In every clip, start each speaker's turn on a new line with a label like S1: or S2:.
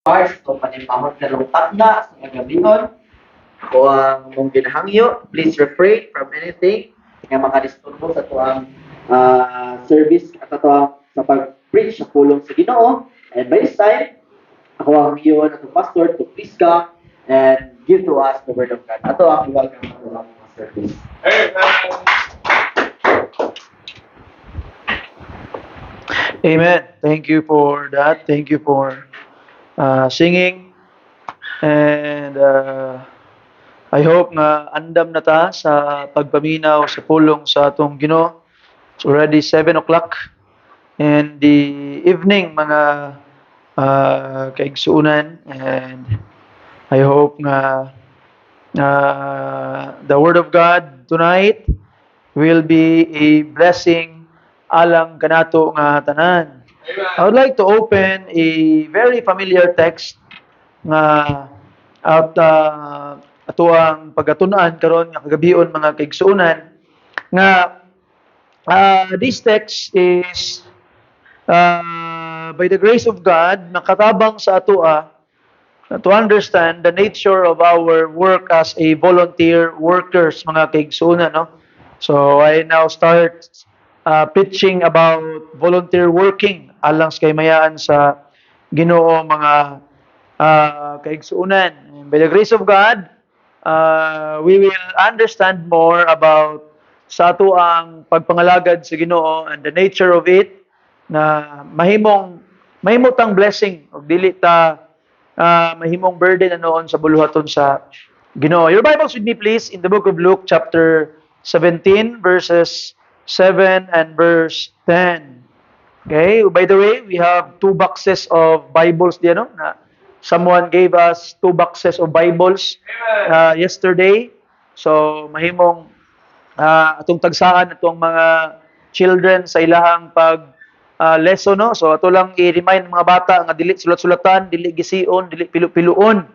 S1: charge o panimahon na lutak na sa magabihon o ang mong ginahangyo, please refrain from anything nga makadisturbo sa tuang service at tuang sa pag-preach sa pulong sa Ginoo. And by this time, ako ang iyon at pastor to please come and give to us the word of God. Ato ang welcome to ang service.
S2: Amen. Thank you for that. Thank you for singing. And I hope nga andam na ta sa pagpaminaw sa pulong sa atong Ginoo. It's already 7 o'clock in the evening, mga kaigsuunan. And I hope nga the Word of God tonight will be a blessing alang kanato nga tanan. I would like to open a very familiar text nga at ato ang pagatun-an karon nga kagabion, mga kaigsuunan, nga this text is by the grace of God nakatabang sa atoa to understand the nature of our work as a volunteer workers, mga kaigsuunan, no? So I now start preaching about volunteer working alang sa kaymayaan sa Ginoo, mga kaigsuunan. And by the grace of God, we will understand more about sa ato ang pagpangalagad sa Ginoo and the nature of it, na mahimutang blessing ug dili ta mahimong burden anoon sa buluhaton sa Ginoo. Your Bibles with me please in the book of Luke chapter 17 verses 7 and verse 10. Okay, by the way, we have 2 boxes of Bibles diyan, no? Na someone gave us 2 boxes of Bibles yesterday. So mahimong atong tagsaan atong mga children sa ilahang pag lesson, no? So ato lang i-remind mga bata nga dili sulat-sulatan, dili gisiun, dili pilu-piluon,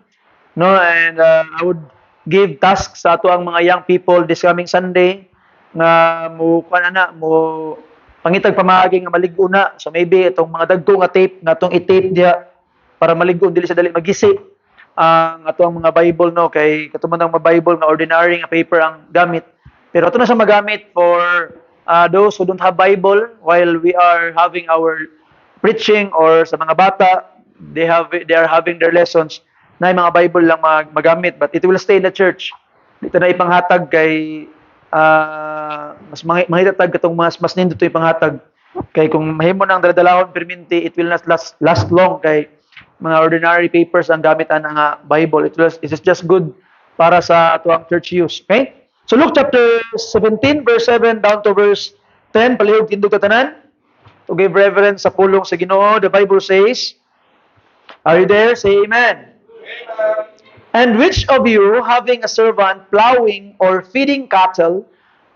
S2: no? And I would give tasks sa ato ang mga young people this coming Sunday nga mo pangitag pamaagi nga malig-o na. So maybe itong mga dagko nga tape nga atong i-tape diha para malig-o dili sa dali magisi ang atong mga Bible, no? Kay katuman ang mga Bible nga ordinary nga paper ang gamit, pero ato na sa magamit for those who don't have Bible while we are having our preaching, or sa mga bata they are having their lessons na mga Bible lang magamit, but it will stay in the church. Dito na ipanghatag kay mas mahitatag katong mas nindot ito ipanghatag, kay kung mahimo nang daladalahon perminti, it will not last long, kay mga ordinary papers ang gamitan nga Bible. It is just good para sa atuang church use. Okay? So Luke chapter 17 verse 7 down to verse 10, palihog tindog katanan to give reverence sa pulong sa Ginoo. The Bible says, are you there? Say amen. Amen. And which of you, having a servant plowing or feeding cattle,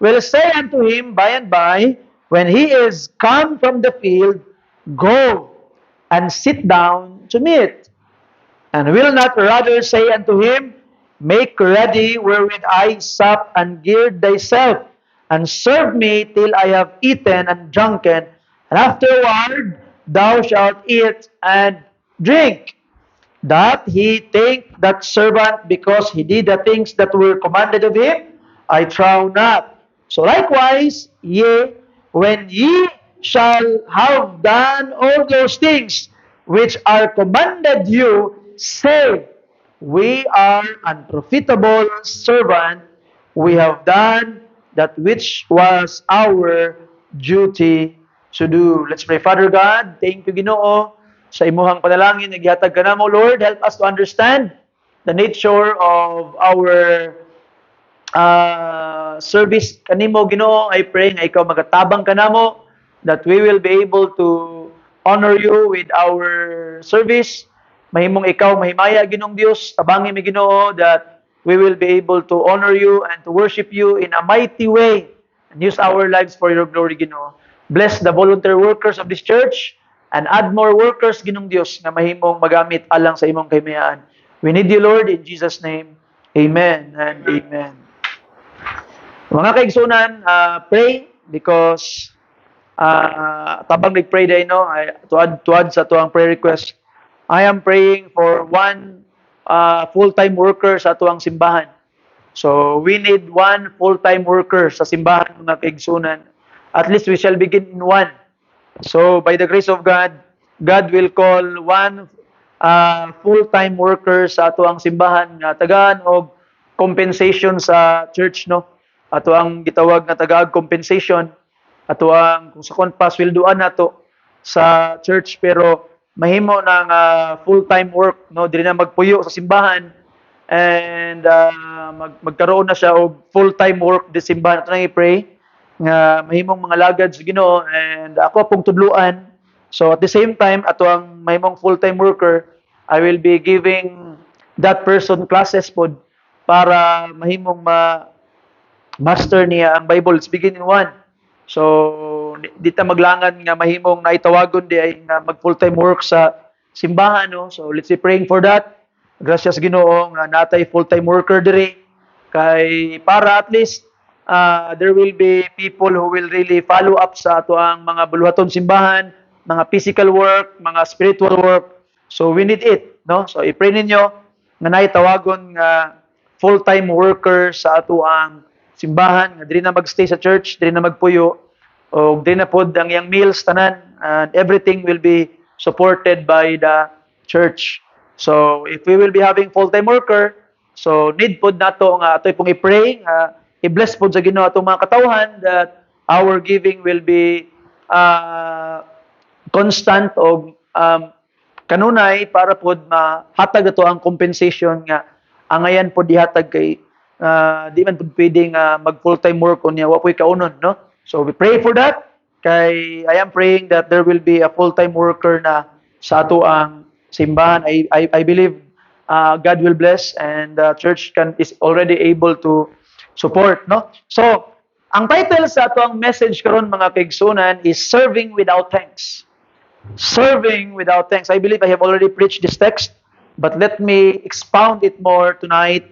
S2: will say unto him by and by, when he is come from the field, go and sit down to meat? And will not rather say unto him, make ready wherewith I sup, and gird thyself, and serve me till I have eaten and drunken, and afterward thou shalt eat and drink? That he thank that servant because he did the things that were commanded of him? I trow not. So likewise, ye, when ye shall have done all those things which are commanded you, say, we are unprofitable servant, we have done that which was our duty to do. Let's pray. Father God, thank you, Ginoo, sa imuhang panalangin nagihatag kanamo, Lord. Help us to understand the nature of our service kanimo, Ginoo. I pray nga ikaw magatabang kanamo, that we will be able to honor you with our service. Mahimong ikaw mahimaya, Ginoong Dios, tabangin mi, Ginoo, that we will be able to honor you and to worship you in a mighty way and use our lives for your glory, Ginoo. Bless the volunteer workers of this church and add more workers, Ginong Dios, na mahimong magamit alang sa imong kahimayaan. We need you, Lord, in Jesus' name. Amen and amen. Mga kaigsunan, pray because tabang nag-pray day, no? Tuad sa tuang prayer request. I am praying for one full-time worker sa atuang simbahan. So we need one full-time worker sa simbahan mga kaigsunan. At least we shall begin in one. So by the grace of God, God will call one full-time worker sa atuang simbahan nga tagaan og compensation sa church no. Ato ang gitawag nga tagaag compensation. Ato ang kung sa kon pasweldoan nato sa church pero mahimo ng full-time work no dili na magpuyo sa simbahan and magkaroon na siya og full-time work di simbahan. Ato nang i-pray nga mahimong mga lagad sa Ginoo and ako pong tudluan. So at the same time ato ang mahimong full-time worker, I will be giving that person classes pod para mahimong master niya ang Bible. Let's begin in one. So di ta maglangan nga mahimong naitawagon di ay nga mag full-time work sa simbahan no. So let's be praying for that. Gracias Ginoo nga natay full-time worker diri kay para at least there will be people who will really follow up sa ato ang mga buluhaton simbahan, mga physical work, mga spiritual work. So we need it, no? So i-pray ninyo nga naitawagon nga full-time worker sa ato ang simbahan, nga dili na magstay sa church, dili na magpuyo, o dili na pod ang iyang meals tanan, and everything will be supported by the church. So if we will be having full-time worker, so need pod nato nga atoy pong i-pray nga i-bless pod sa Ginoo atong mga katawhan that our giving will be constant o kanunay para pod mahatag ato ang compensation nga angayan pod dihatag kay di man pod pwedeng mag full-time work unya wa po'y kaunon no. So we pray for that kay I am praying that there will be a full-time worker na sa ato ang simbahan. I believe God will bless and the church is already able to support no. So ang title sa ato ang message karon mga kaigsunan is Serving Without Thanks. Serving without thanks. I believe I have already preached this text, but let me expound it more tonight,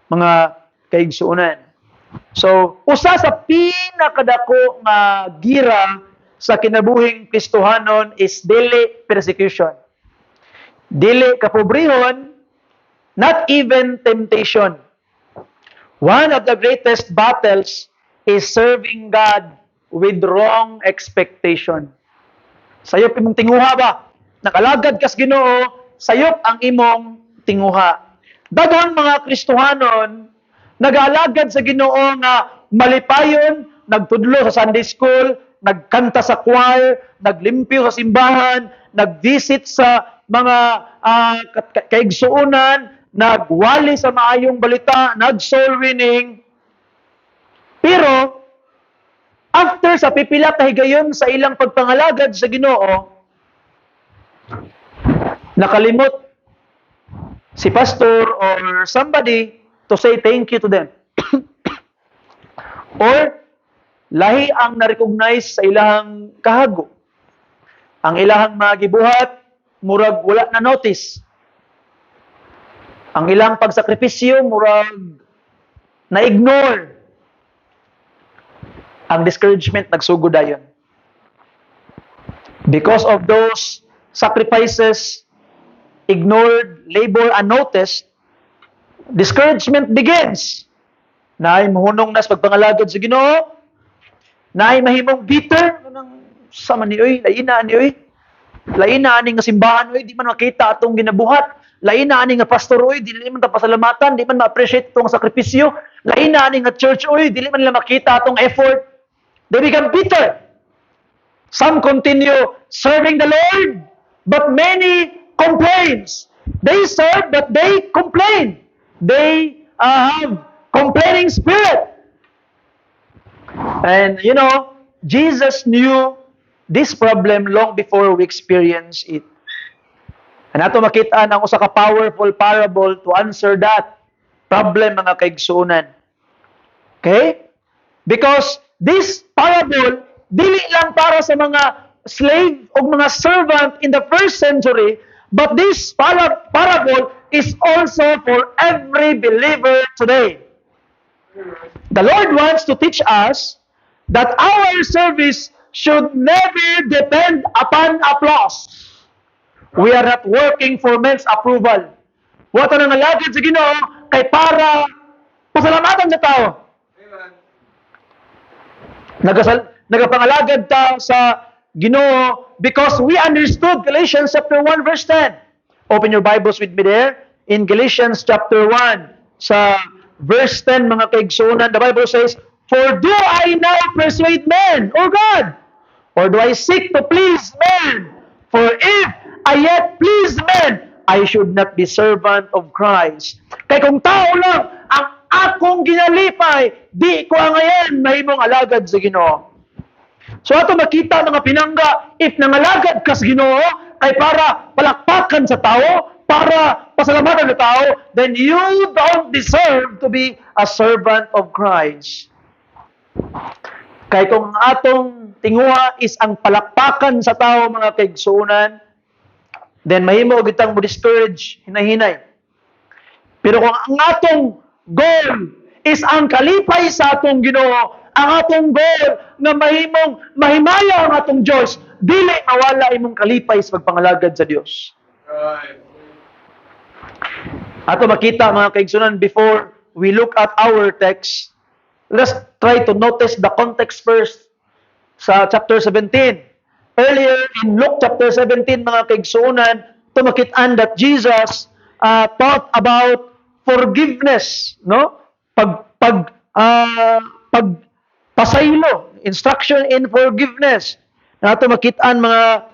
S2: mga kaigsuunan. So, usa sa pinakadako nga gira sa kinabuhing Kristohanon is dili persecution. Dili kapobrehon, not even temptation. One of the greatest battles is serving God with wrong expectation. Sayop imong tinguha ba? Nakalagad kas Ginoo, sayop ang imong tinguha. Daghang mga Kristohanon nag-alagad sa Ginoo nga malipayon, nagtudlo sa Sunday school, nagkanta sa choir, naglimpyo sa simbahan, nagvisit sa mga kaigsuunan, nagwali sa maayong balita, nag-soul winning. Pero after sa pipila ka higayon sa ilang pagpangalagad sa Ginoo, nakalimot si pastor or somebody to say thank you to them. Or lahi ang na-recognize sa ilahang kahago. Ang ilahang mga gibuhat, murag wala na notice. Ang ilang pagsakripisyo, murag na-ignore. Ang discouragement nagsugod dayon. Because of those sacrifices ignored, labor unnoticed, discouragement begins. Naay mahunong nas pagpangalagad sa Ginoo, naay mahimong bitter kanang sama ni oy, laina ni oy. Laina ani nga simbahan oy, di man makita atong ginabuhat. Laina ani nga pastor oy, dili man ta pasalamatan, di man ma-appreciate tong sakripisyo. Laina ani nga church oy, dili man nila makita atong effort. They become bitter. Some continue serving the Lord, but many complains. They serve, but they complain. They have complaining spirit. And you know, Jesus knew this problem long before we experience it. And ato makita ang usa ka powerful parable to answer that problem mga kaigsuunan. Okay? Because this parable dili lang para sa mga slave o mga servant in the first century, but this parable is also for every believer today. The Lord wants to teach us that our service should never depend upon applause. We are not working for men's approval. Wato nang nalagad sa Ginoo kay para pasalamatan sa tao. Nagapangalagad ta sa Ginoo because we understood Galatians chapter 1 verse 10. Open your Bibles with me there in Galatians chapter 1 sa verse 10 mga kaigsunan. The Bible says, "For do I now persuade men, O God? Or do I seek to please men? For if I yet please men, I should not be servant of Christ." Kay kung tao lang ang akong ginalipay, di ko ngayon mahimong alagad sa Ginoo. So ato makita mga pinangga, if nangalagad ka sa Ginoo, ay para palakpakan sa tao, para pasalamatan sa tao, then you don't deserve to be a servant of Christ. Kay kung atong tinguha is ang palakpakan sa tao mga kaigsunan, then mahimo gitang mo discourage, hinahinay. Pero kung ang atong goal is ang kalipay sa atong Ginoo, ang atong goal na mahimaya ang atong Diyos, dili mawala imong kalipay sa pagpangalagad sa Dios.
S3: Right.
S2: Ato makita mga kaigsunan before we look at our text, let's try to notice the context first sa chapter 17. Earlier in Luke chapter 17 mga kaigsunan, tumakitaan that Jesus taught about forgiveness, no? Pasaylo, instruction in forgiveness. Nato makitaan mga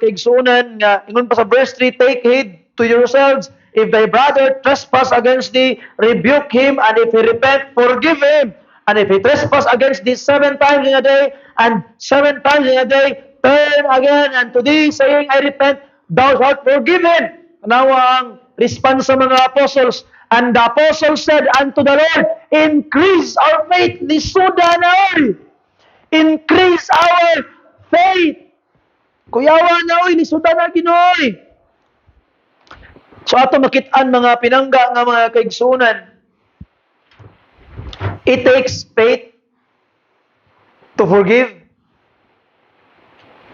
S2: kaigsunan nga ingon pa sa verse 3, "Take heed to yourselves, if thy brother trespass against thee, rebuke him, and if he repent, forgive him. And if he trespass against thee 7 times in a day, and 7 times in a day, turn again unto thee, saying, I repent, thou shalt forgive him." Now ang response sa mga apostles, "And the apostles said unto the Lord, increase our faith." Lisuda na oy. Increase our faith. Kuyawa na oy, lisuda na Ginoo. So ato makitaan mga pinangga nga mga kaigsunan, it takes faith to forgive.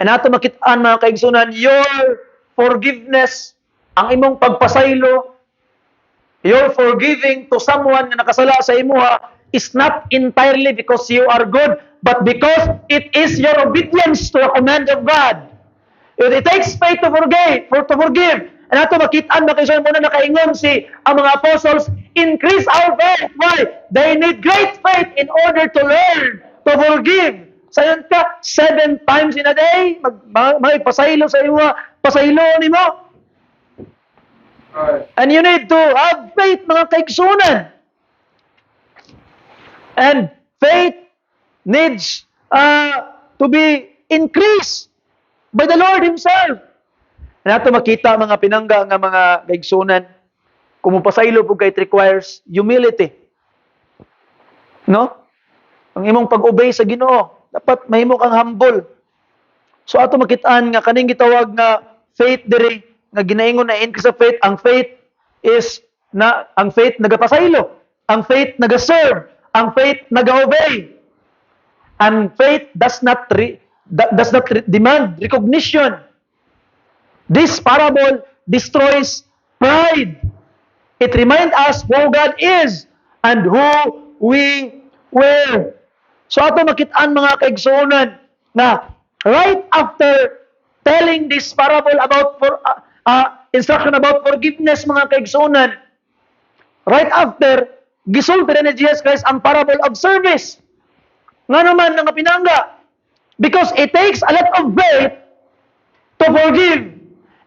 S2: And ato makitaan mga kaigsunan, your forgiveness, ang imong pagpasaylo, your forgiving to someone na nakasala sa imuha is not entirely because you are good, but because it is your obedience to the command of God. It takes faith to forgive. And ato makitaan makisunan muna nakaingon ang mga apostles, increase our faith. Why? They need great faith in order to learn to forgive. Sayon ka, 7 times in a day, pasaylo sa iyo, pasaylo ni mo.
S3: Right.
S2: And you need to have faith, mga kaigsunan. And faith needs to be increased by the Lord Himself. Nato makita mga pinangga nga mga kaigsunan, kung mupasaylo po kay it requires humility. No? Ang imong pag-obey sa Ginoo, dapat mahimo kang humble. So ato makitaan nga kaning gitawag nga faith diri nga ginaingon na increase of faith, ang faith nagapasaylo, ang faith nagaserve, ang faith nagaobey. And faith does not demand recognition. This parable destroys pride. It reminds us who God is and who we were. So ato makitaan mga kaigsunan na right after telling this parable about instruction about forgiveness mga kaigsunan, right after gisulti na ni Jesus Christ ang parable of service. Nga naman nga pinangga, because it takes a lot of faith to forgive.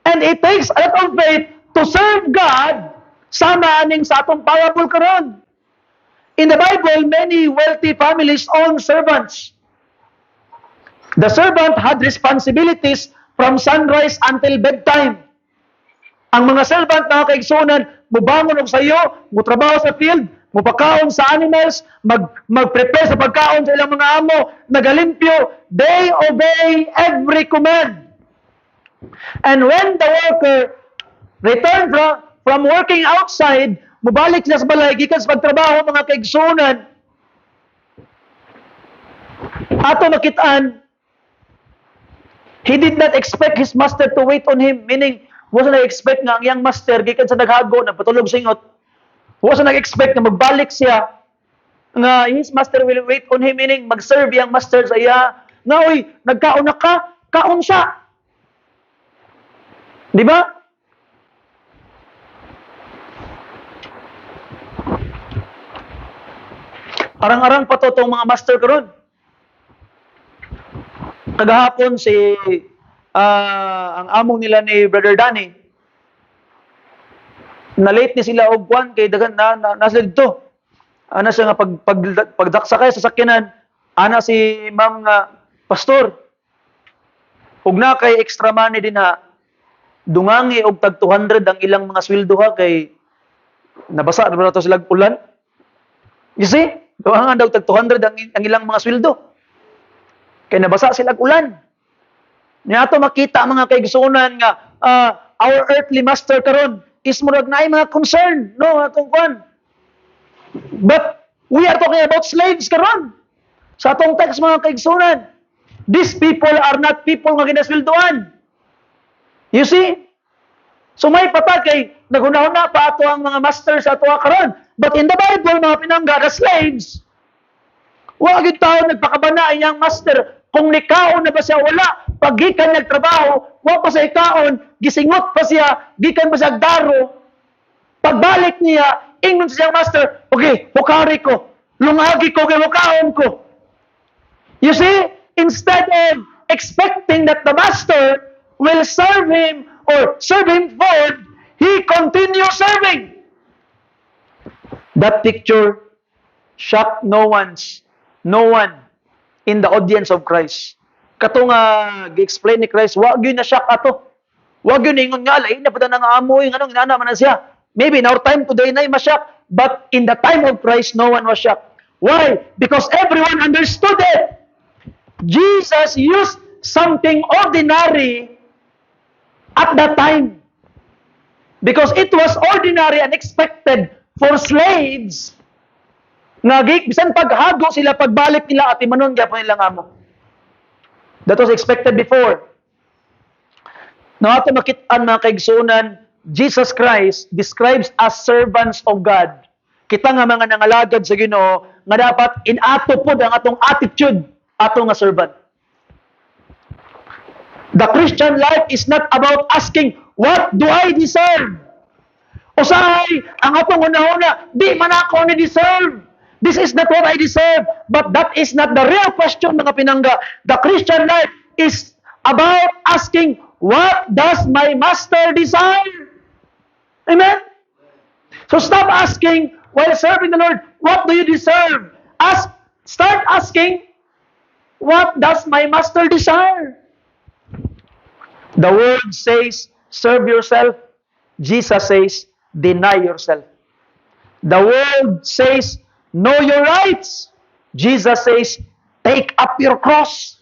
S2: And it takes a lot of faith to serve God sama aning sa atong parable karon. In the Bible, many wealthy families own servants. The servant had responsibilities from sunrise until bedtime. Ang mga servant mga kaigsunan, mubangon og sayo, mutrabaho sa field, mupakaon sa animals, mag-prepare sa pagkaon sa ilang mga amo, nagalimpyo. They obey every command. And when the worker returned from working outside, mubalik sila sa balay, gikan sa pagtrabaho mga kaigsunan, ato makitaan, He did not expect his master to wait on him, meaning, wasa nag-expect nga ang iyang master, gikan sa naghago, nagpatulog singot, wasa nag-expect na magbalik siya, nga his master will wait on him, meaning, mag-serve yung master sa iya, nga, uy, nagkaon na ka, kaon siya. Di ba? Arang-arang pa to tong mga master karon. Kagahapon si ang among nila ni Brother Danny, na-late ni sila og kwan kay daghan nasa dito. Ana siya nga pagdaksa kay sa sakyanan, ana si ma'am nga pastor. Ug na kay extra money din ha. Dungangi og tag 200 ang ilang mga sweldo ha kay nabasa na ba to sila ulan. You see? Dungangan daw tag 200 ang ilang mga sweldo. Kay nabasa sila ulan. Niya ato makita mga kaigsunan nga our earthly master karon is murag naay mga concern no atong kwan. But we are talking about slaves karon. Sa atong text mga kaigsunan, these people are not people nga ginasweldoan. You see? So may patag kay naghunahuna pa ato ang mga master sa ato karon. But in the Bible mga pinangga, the slaves, wa gyud tawo nagpakabana iyang master kung nikaon na ba siya wala. Pag gikan nagtrabaho, wa pa siya ikaon, gisingot pa siya, gikan pa siya daro. Pagbalik niya, ingon siya master, okay, hukari ko, lungagi ko, kay hukaon ko. You see, instead of expecting that the master will serve him or serve him forward, he continues serving. That picture shocked no one in the audience of Christ. Kato nga gi-explain ni Christ, wa gyud na shock ato. Wa gyud ingon nga lain na pud nang amoy nganong inana man na siya. Maybe in our time today na ma-shock, but in the time of Christ no one was shocked. Why? Because everyone understood it. Jesus used something ordinary at that time. Because it was ordinary and expected for slaves nga bisan paghago sila pagbalik nila at imanon gyapon nilang amo. That was expected before. Now ato makit-an mga kaigsunan, Jesus Christ describes as servants of God. Kita nga mga nangalagad sa Ginoo nga dapat inato pod ang atong attitude ato nga servant. The Christian life is not about asking, what do I deserve? Usahay, ang atong una-una, di man ako ni deserve. This is not what I deserve. But that is not the real question, mga pinangga. The Christian life is about asking, what does my master desire? Amen? So stop asking, while serving the Lord, what do you deserve? Start asking, what does my master desire? The word says, serve yourself. Jesus says, deny yourself. The word says, know your rights. Jesus says, take up your cross.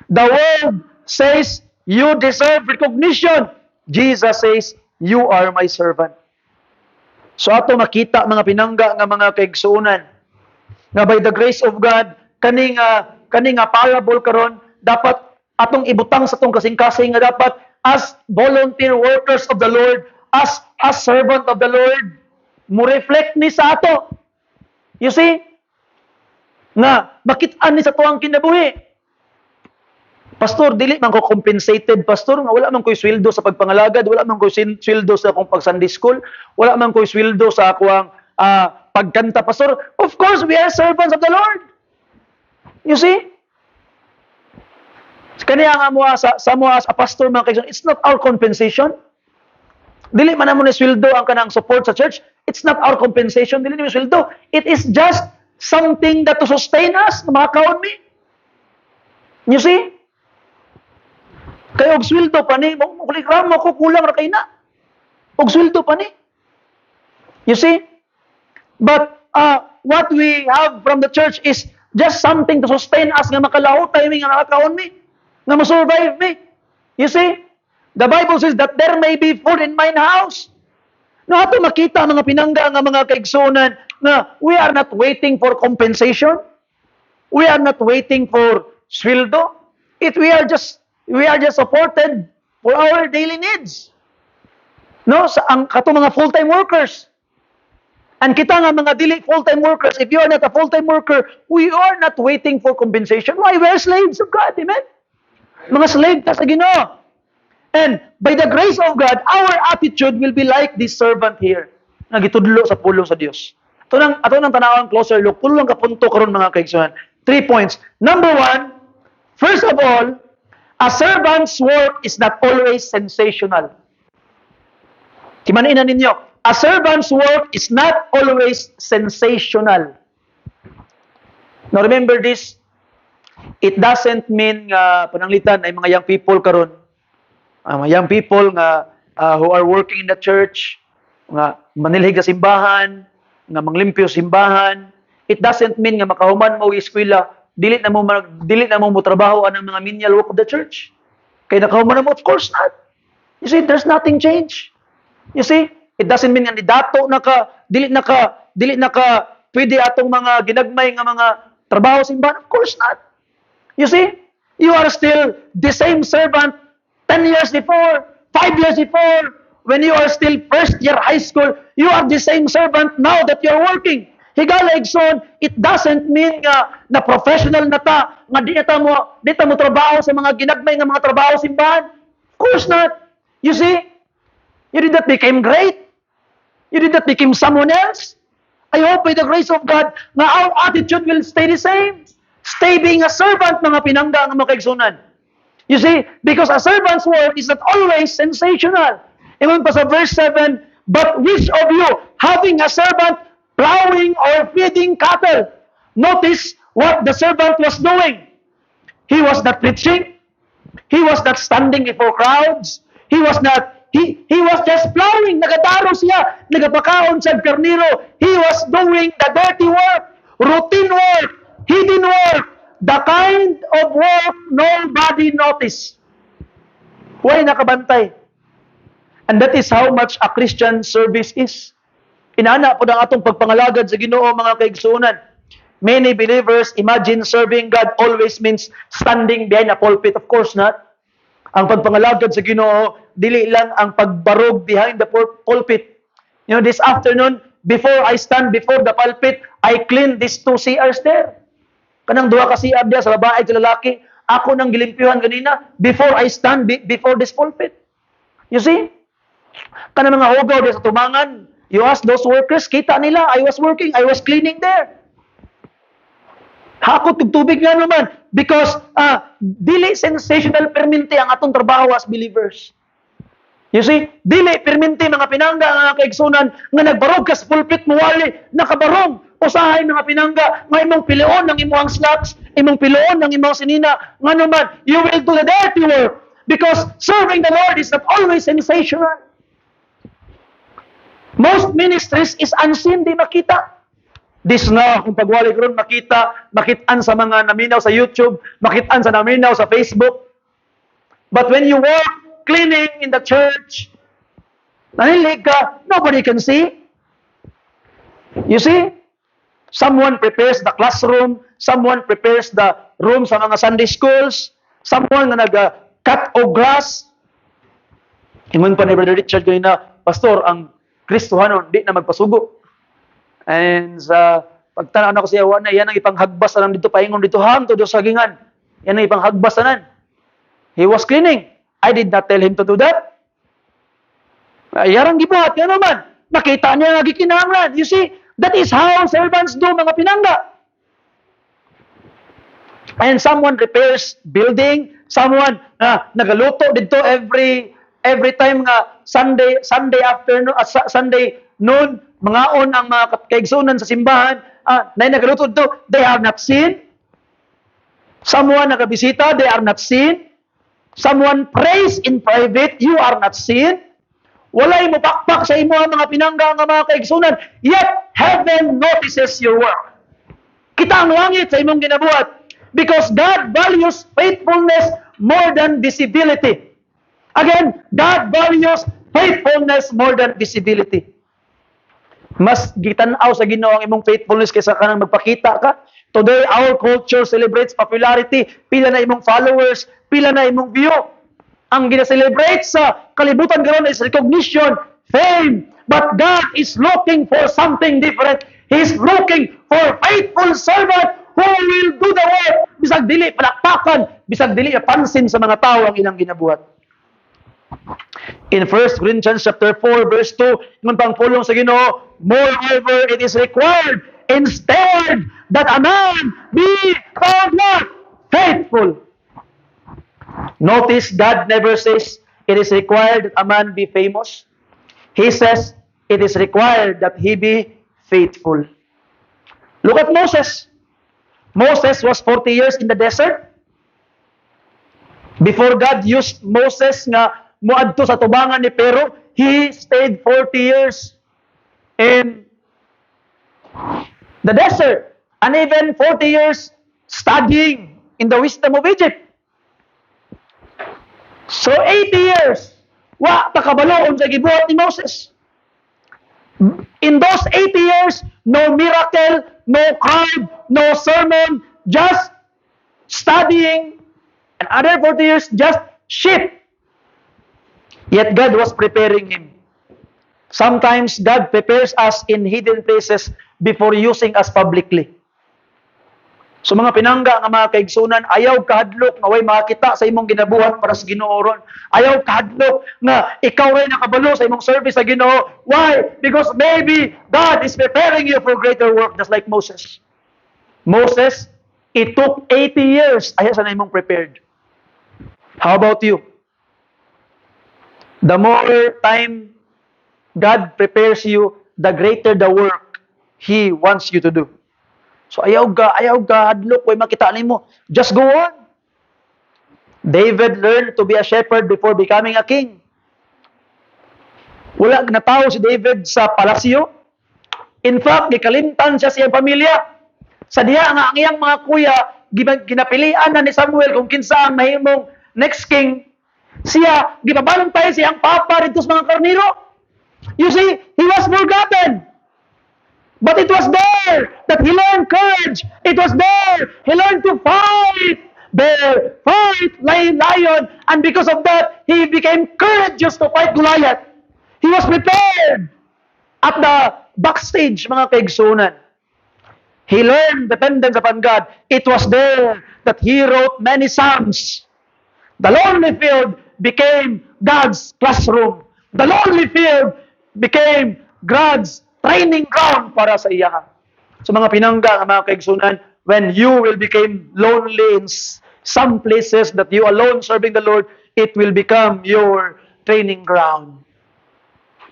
S2: The word says, you deserve recognition. Jesus says, you are my servant. So ato makita mga pinangga nga mga kaigsuonan nga by the grace of God kani nga parable karon dapat atong ibutang sa atong kasing-kasing nga dapat as volunteer workers of the Lord, as servant of the Lord, mo reflect ni sa ato. You see? Nga, makit-an ni sa tuwang kinabuhi. Pastor, dili man ko compensated, pastor, nga wala man ko'y sweldo sa pagpangalagad, wala man ko'y sweldo sa akong pag-Sunday school, wala man ko'y sweldo sa akong pagkanta, pastor. Of course, we are servants of the Lord. You see? Kaniya nga mo sa mo as a pastor, mga kaibigan, it's not our compensation. Dili man mo ni sweldo ang kanang support sa church. It's not our compensation. Dili ni sweldo. It is just something that to sustain us, mga kaon mi. You see? Kaya og sweldo pa ni, mo ko kulang ra kay na. Og sweldo pa ni. You see? But what we have from the church is just something to sustain us nga makalaot tayo nga nakakaon mi. Nga ma-survive mi. You see? The Bible says that there may be food in mine house. No, ato makita mga pinangga nga mga kaigsunan na we are not waiting for compensation. We are not waiting for sweldo. We are just We are just supported for our daily needs. No, sa ang kato mga full-time workers. And kita nga mga dili full-time workers, if you are not a full-time worker, we are not waiting for compensation. Why? We are slaves of God, amen? Mga slave ka sa Ginoo. And by the grace of God, our attitude will be like this servant here, na gitudlo sa pulong sa Dios. Ato nang tanawang closer look, pulo lang ka punto karon mga kaigsuhan. 3 points. Number 1, first of all, a servant's work is not always sensational. Kimaninan ninyo, a servant's work is not always sensational. Now remember this, it doesn't mean nga pananglitan ay mga young people karon. Mga young people nga who are working in the church, nga manilhig sa simbahan, nga manglimpyo sa simbahan. It doesn't mean nga makahuman mo eskwela, dili na mo trabaho anang mga menial work of the church. Kay nakahuman mo, of course not. You see, there's nothing change. You see, it doesn't mean nga ni dato dili na ka pwede atong mga ginagmay nga mga trabaho sa simbahan. Of course not. You see, you are still the same servant 10 years before, 5 years before, when you are still first year high school, you are the same servant now that you're working. Higala igsoon, it doesn't mean nga na professional na ta, nga di ta mo trabaho sa mga ginagmay nga mga trabaho sa simbahan. Of course not. You see, you did not become great. You did not become someone else. I hope by the grace of God na our attitude will stay the same. Stay being a servant, mga pinangga nga mga kaigsunan. You see, because a servant's work is not always sensational. Ingon pa sa verse 7, but which of you, having a servant plowing or feeding cattle, notice what the servant was doing. He was not preaching. He was not standing before crowds. He was just plowing. Nagadaro siya. Nagapakaon sa karniro. He was doing the dirty work, routine work, hidden work, the kind of work nobody noticed. Why nakabantay? And that is how much a Christian service is. Inana po ng atong pagpangalagad sa Ginoo mga kaigsunan. Many believers imagine serving God always means standing behind a pulpit. Of course not. Ang pagpangalagad sa Ginoo, dili lang ang pagbarog behind the pulpit. You know, this afternoon, before I stand before the pulpit, I clean these 2 CRs there. Kanang duha ka CR dia sa babae at lalaki, ako nang gilimpyuhan kanina before I stand before this pulpit. You see? Kanang mga hugaw dia sa tumangan, you ask those workers, kita nila, I was working, I was cleaning there. Hakot og tubig nga naman because dili sensational perminti ang atong trabaho as believers. You see, dili perminti mga pinangga nga kaigsunan nga nagbarog ka sa pulpit mo wali nakabarog usahay mga pinangga nga imong piloon ng imong slacks, imong piloon ng imong sinina nga naman you will do the dirty work because serving the Lord is not always sensational. Most ministries is unseen, di makita. This na, kung pagwali ko ron, makitaan sa mga naminaw sa YouTube, makitaan sa naminaw sa Facebook. But when you work cleaning in the church, nanilig ka, nobody can see. You see? Someone prepares the classroom, someone prepares the room sa mga Sunday schools, someone na nag-cut o grass. Ingon pa ni Brother Richard kanina, Pastor, ang Kristohanon, di na magpasugo. And sa pagtanaw na ko siya, na yan ang ipanghagbasan na dito, paingon dito, ham, to sa sagingan. Yan ang ipanghagbasanan. He was cleaning. I did not tell him to do that. Yarang gibuhat, yan naman. Nakita niya nga gikinahanglan. You see, that is how servants do, mga pinangga. And someone repairs building, someone nagaluto dito every time nga Sunday afternoon at Sunday noon, mangaon ang mga kaigsunan sa simbahan, na nagaluto dito, they are not seen. Someone nagabisita, they are not seen. Someone prays in private, you are not seen. Walay mo pakpak sa imo ang mga pinangga nga mga kaigsunan, yet heaven notices your work. Kita ang langit sa imong ginabuhat because God values faithfulness more than visibility. Again, God values faithfulness more than visibility. Mas gitanaw sa Ginoo ang imong faithfulness kaysa kanang magpakita ka, Today, our culture celebrates popularity. Pila na imong followers, pila na imong view. Ang gina-celebrate sa kalibutan karon is recognition, fame. But God is looking for something different. He's looking for faithful servant who will do the work. Bisag dili palakpakan, bisag dili pansin sa mga tao ang ilang ginabuhat. In 1 Corinthians chapter 4 verse 2, ngun pangpulong sa Ginoo, moreover it is required instead that a man be found what? Faithful. Notice God never says it is required that a man be famous. He says it is required that he be faithful. Look at Moses. Moses was 40 years in the desert. Before God used Moses nga muadto sa tubangan ni Pero, he stayed 40 years in the desert. And even 40 years studying in the wisdom of Egypt. So 80 years, wa takabaloon sa gibuhat ni Moses. In those 80 years, no miracle, no crowd, no sermon, just studying. And other 40 years, just sheep. Yet God was preparing him. Sometimes God prepares us in hidden places before using us publicly. So mga pinangga nga mga kaigsunan, ayaw kahadlok nga way makita sa imong ginabuhat para sa Ginoo ron. Ayaw kahadlok nga ikaw ray nakabalo sa imong service sa Ginoo. Why? Because maybe God is preparing you for greater work, just like Moses. Moses, it took 80 years ayaw sa na imong prepared. How about you? The more time God prepares you, the greater the work He wants you to do. So ayaw ka, hadlok, way makita nimo. Just go on. David learned to be a shepherd before becoming a king. Wala natawo si David sa palasyo. In fact, gikalimtan siya sa iyang pamilya. Sa diha nga ang iyang mga kuya, ginapilian na ni Samuel kung kinsa ang mahimong next king. Siya, gipabantay siyang papa rito sa mga karniro. You see, he was forgotten. But it was there that he learned courage. It was there he learned to fight. Bear, fight, lion. And because of that, he became courageous to fight Goliath. He was prepared at the backstage, mga kaigsunan. He learned dependence upon God. It was there that he wrote many psalms. The lonely field became God's classroom. The lonely field became God's training ground para sa iya. So mga pinangga, mga kaigsunan, when you will become lonely in some places that you alone serving the Lord, it will become your training ground.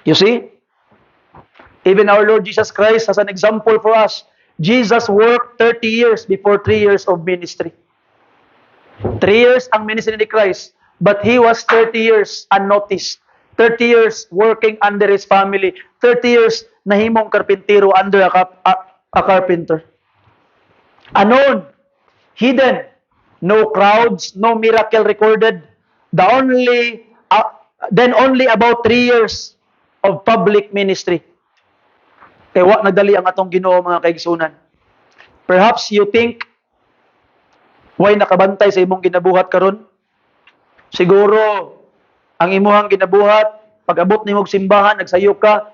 S2: You see? Even our Lord Jesus Christ has an example for us. Jesus worked 30 years before 3 years of ministry. 3 years ang ministry ni Christ, but He was 30 years unnoticed. 30 years working under His family. 30 years nahimong karpintero under a carpenter. Unknown, hidden, no crowds, no miracle recorded. Then only about 3 years of public ministry. Kaya wa nagdali ang atong Ginoo, mga kaigsunan. Perhaps you think, why nakabantay sa imong ginabuhat karon? Siguro, ang imuhang ginabuhat, pag-abot nimong simbahan, nagsayo ka,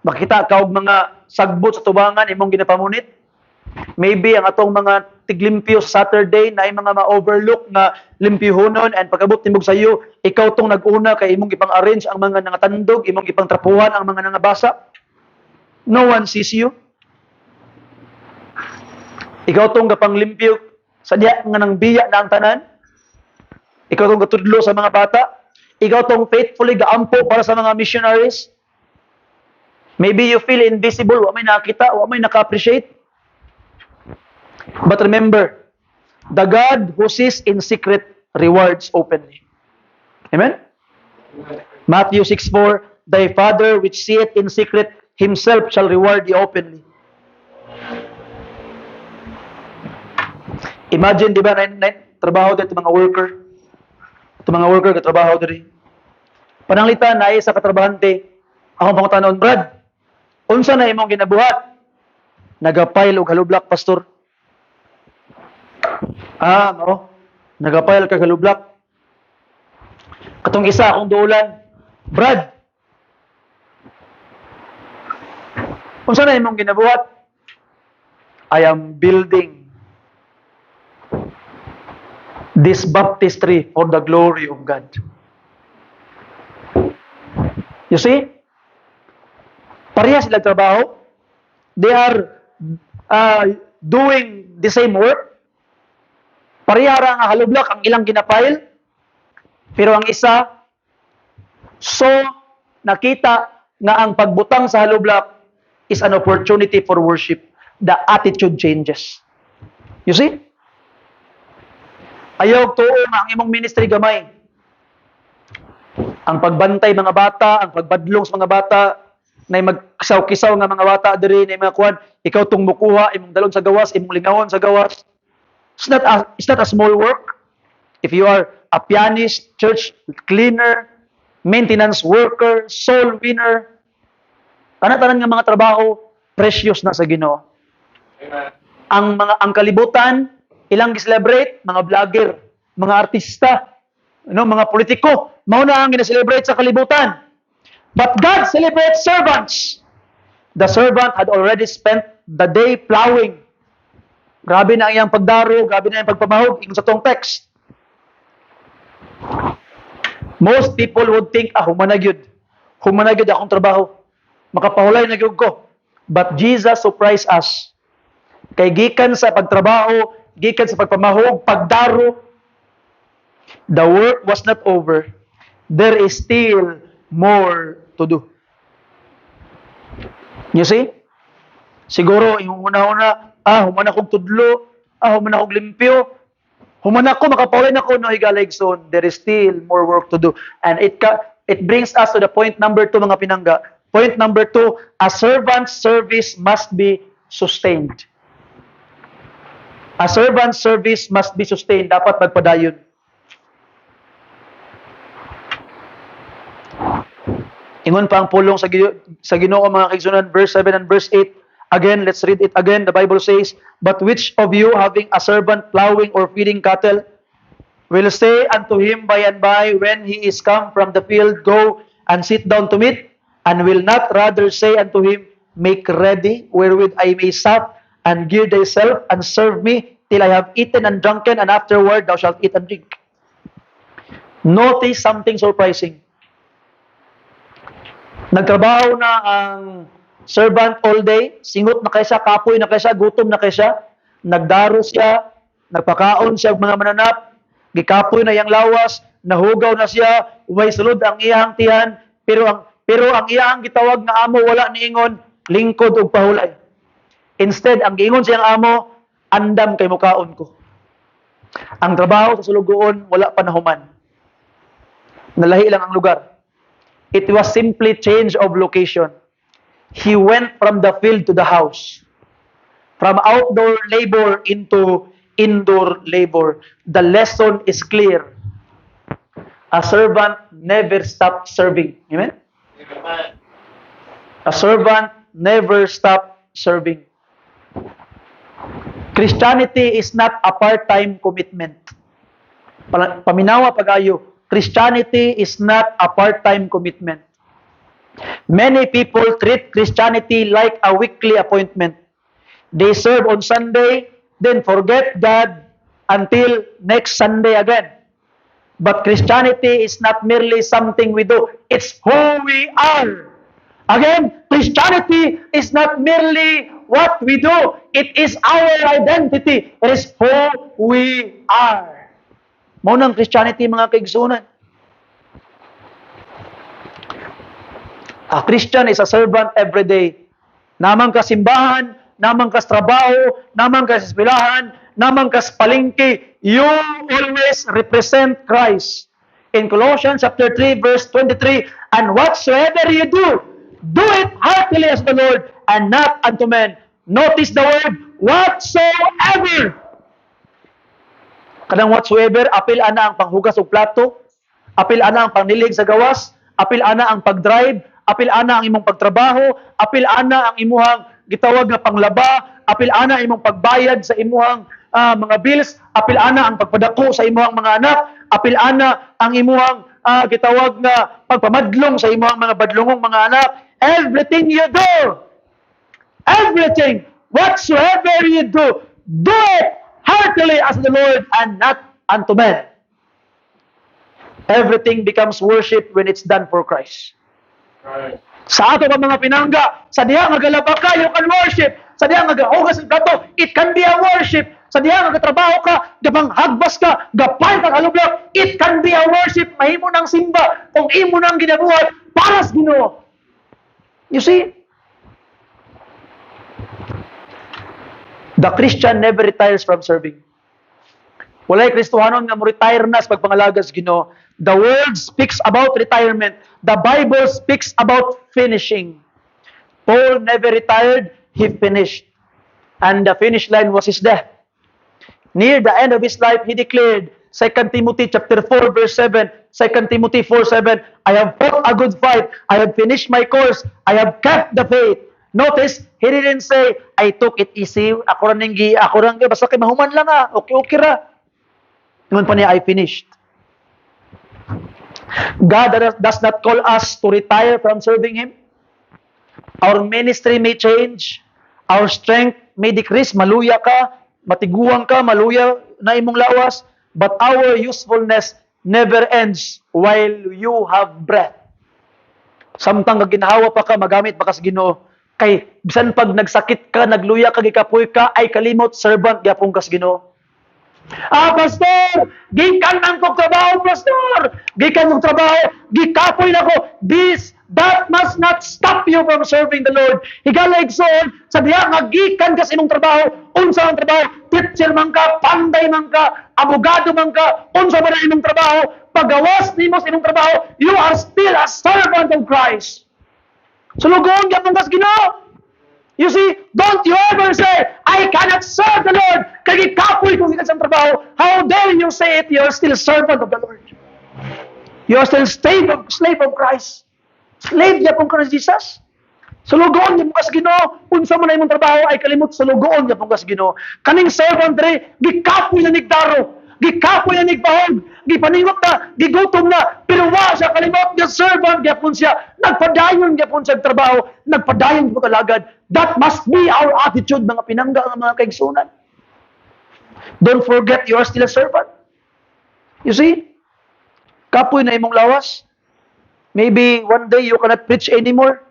S2: makita ka og mga sagbot sa tubangan, imong ginapamunit. Maybe ang atong mga tiglimpyo sa Saturday na ay mga ma-overlook na limpyuhonon, and pag-abot nimong sayo, ikaw tong nag-una kay imong ipang-arrange ang mga nangatandog, imong ipang-trapuhan ang mga nangabasa. No one sees you. Ikaw tong gapang-limpyo sa diya nga nang biya na ang tanan. Ikaw tong gatudlo sa mga bata. Ikaw tong faithfully gaampo para sa mga missionaries. Maybe you feel invisible, wa may nakita, wa may naka-appreciate. But remember, the God who sees in secret rewards openly. Amen? Matthew 6:4, thy Father which seeth in secret, Himself shall reward thee openly. Imagine, di ba, trabaho dito mga worker. Ito mga worker, katrabaho dito. Pananglitan na sa katrabahante, akong pangutanon, Brad, unsa na imong ginabuhat? Nagapile og halublak, pastor. No? Nagapile ka kalublak. Katong isa akong duulan, Brad, kung saan na imong ginabuhat? I am building this baptistry for the glory of God. You see? Pareha sila trabaho. They are doing the same work. Pareha ra nga halublak ang ilang ginapile. Pero ang isa, nakita nga ang pagbutang sa halublak is an opportunity for worship. The attitude changes. You see? Ayaw tuo nga ang imong ministry gamay. Ang pagbantay mga bata, ang pagbadlong sa mga bata, na magkisaw-kisaw nga mga bata diri na mga kuan, ikaw tong mukuha, imong dalon sa gawas, imong lingawon sa gawas. It's not a small work. If you are a pianist, church cleaner, maintenance worker, soul winner, tanan nga mga trabaho, precious na sa Ginoo.
S3: Amen.
S2: Ang kalibutan, ilang gi-celebrate, mga vlogger, mga artista, mga politiko, mao na ang gina-celebrate sa kalibutan. But God celebrates servants. The servant had already spent the day plowing. Grabe na ang iyang pagdaro, grabe na ang pagpamahog, ingon sa tong text. Most people would think, humanagyod akong trabaho. Makapahulay na gyud ko. But Jesus surprised us. Kay gikan sa pagtrabaho, gikan sa pagpamahog, pagdaro, the work was not over. There is still more to do. You see? Siguro, yung una-una, human akong tudlo, human akong limpyo, human ako, makapawin ako, no, higaligson. There is still more work to do. And it brings us to the point number 2, mga pinangga. Point number 2, a servant's service must be sustained. A servant's service must be sustained. Dapat magpadayon. Ingon pa ang pulong sa Ginoo, mga kaigsunan, verse 7 and verse 8. Again, let's read it again. The Bible says, "But which of you, having a servant plowing or feeding cattle, will say unto him by and by, when he is come from the field, Go and sit down to meat, and will not rather say unto him, Make ready, wherewith I may sup, and gear thyself, and serve me, till I have eaten and drunken, and afterward thou shalt eat and drink." Notice something surprising. Nagtrabaho na ang servant all day, singot na kay siya, kapoy na kay siya, gutom na kay siya, nagdaro siya, nagpakaon siya mga mananap, gikapoy na yang lawas, nahugaw na siya, way sulod ang iyang tiyan, pero ang iyang gitawag na amo wala niingon, lingkod ug pahulay. Instead, ang giingon siyang amo, andam kay mukaon ko. Ang trabaho sa sulugoon, wala pa nahuman. Nalahi lang ang lugar. It was simply change of location. He went from the field to the house. From outdoor labor into indoor labor. The lesson is clear. A servant never stopped serving. Amen?
S3: Amen.
S2: A servant never stopped serving. Christianity is not a part-time commitment. Paminawa pagayo. Christianity is not a part-time commitment. Many people treat Christianity like a weekly appointment. They serve on Sunday, then forget God until next Sunday again. But Christianity is not merely something we do. It's who we are. Again, Christianity is not merely what we do. It is our identity. It is who we are. Mao nang Christianity, mga kaigsunan. A Christian is a servant every day. Namang ka simbahan, namang ka sa trabaho, namang ka sa eskwelahan, namang ka sa palengke, you always represent Christ. In Colossians chapter 3 verse 23, "And whatsoever you do, do it heartily as the Lord, and not unto men." Notice the word, whatsoever. Kanang whatsoever, apil ana ang panghugas og plato, apil ana ang pangnilig sa gawas, apil ana ang pagdrive, apil ana ang imong pagtrabaho, apil ana ang imuhang gitawag nga panglaba, apil ana imong pagbayad sa imuhang mga bills, apil-ana ang pagpadako sa imuhang mga anak, apil-ana ang imuhang gitawag nga pagpamadlong sa imuhang mga badlongong mga anak. Everything you do, everything, whatsoever you do it heartily as the Lord and not unto men. Everything becomes worship when it's done for Christ.
S3: Right.
S2: Sa ato pa mga pinangga, sa diha nga galabak ka, you can worship. Sa diha nga gahugas ng plato, it can be a worship. Sa diha nga gatrabaho ka, gapang hagbas ka, gapay ka kalublak, it can be a worship. Mahimo ng simba kung imo nang ginabuhat para sa Ginoo. You see? The Christian never retires from serving. Walay Kristohanon nga mo retire na sa pagpangalagas Ginoo. The world speaks about retirement. The Bible speaks about finishing. Paul never retired, he finished. And the finish line was his death. Near the end of his life, he declared, 2 Timothy chapter 4 verse 7, 2 Timothy 4:7, I have fought a good fight, I have finished my course, I have kept the faith. Notice, he didn't say, I took it easy, ako rang basta kay mahuman lang okay ra. Naman pa niya, I finished. God does not call us to retire from serving Him. Our ministry may change, our strength may decrease, maluya ka, matiguang ka, maluya na imong lawas, but our usefulness never ends while you have breath. Samtang ginahawa pa ka, magamit pa ka sa Ginoo. Kay bisan pag nagsakit ka, nagluya ka, gikapoy ka, ay kalimot, servant, gyapon ka sa Ginoo. Pastor, gikan ang kong trabaho, Pastor. Gikan ng trabaho, gikapoy na ko. That must not stop you from serving the Lord. Higala igsoon, sa diha nga gikan ka sa imong trabaho, unsa ang trabaho, teacher man ka, panday man ka, abogado man ka, unsa man ang imong trabaho, pagawas nimo sa imong trabaho, you are still a servant of Christ. Sulugon gyapon ka sa Ginoo. You see, don't you ever say, I cannot serve the Lord, kaya gikapoy kung gikan sa trabaho. How dare you say it? You are still servant of the Lord. You are still slave of Christ. Slave niya pong Christ Jesus. Sulugoon niya pong kas Ginoo. Unsa man na imong trabaho ay kalimot sulugoon niya pong kas Ginoo. Kaning servant re, gikapoy na nigdaro, gikapoy na nigbahog, gipaningot na, gigutom na, pero wa siya kalimot nga servant gyapon siya. Nagpadayon gyapon sa trabaho, nagpadayon po kalagad. That must be our attitude mga pinangga ng mga kaigsunan. Don't forget you are still a servant. You see? Kapoy na imong lawas. Maybe one day you cannot preach anymore,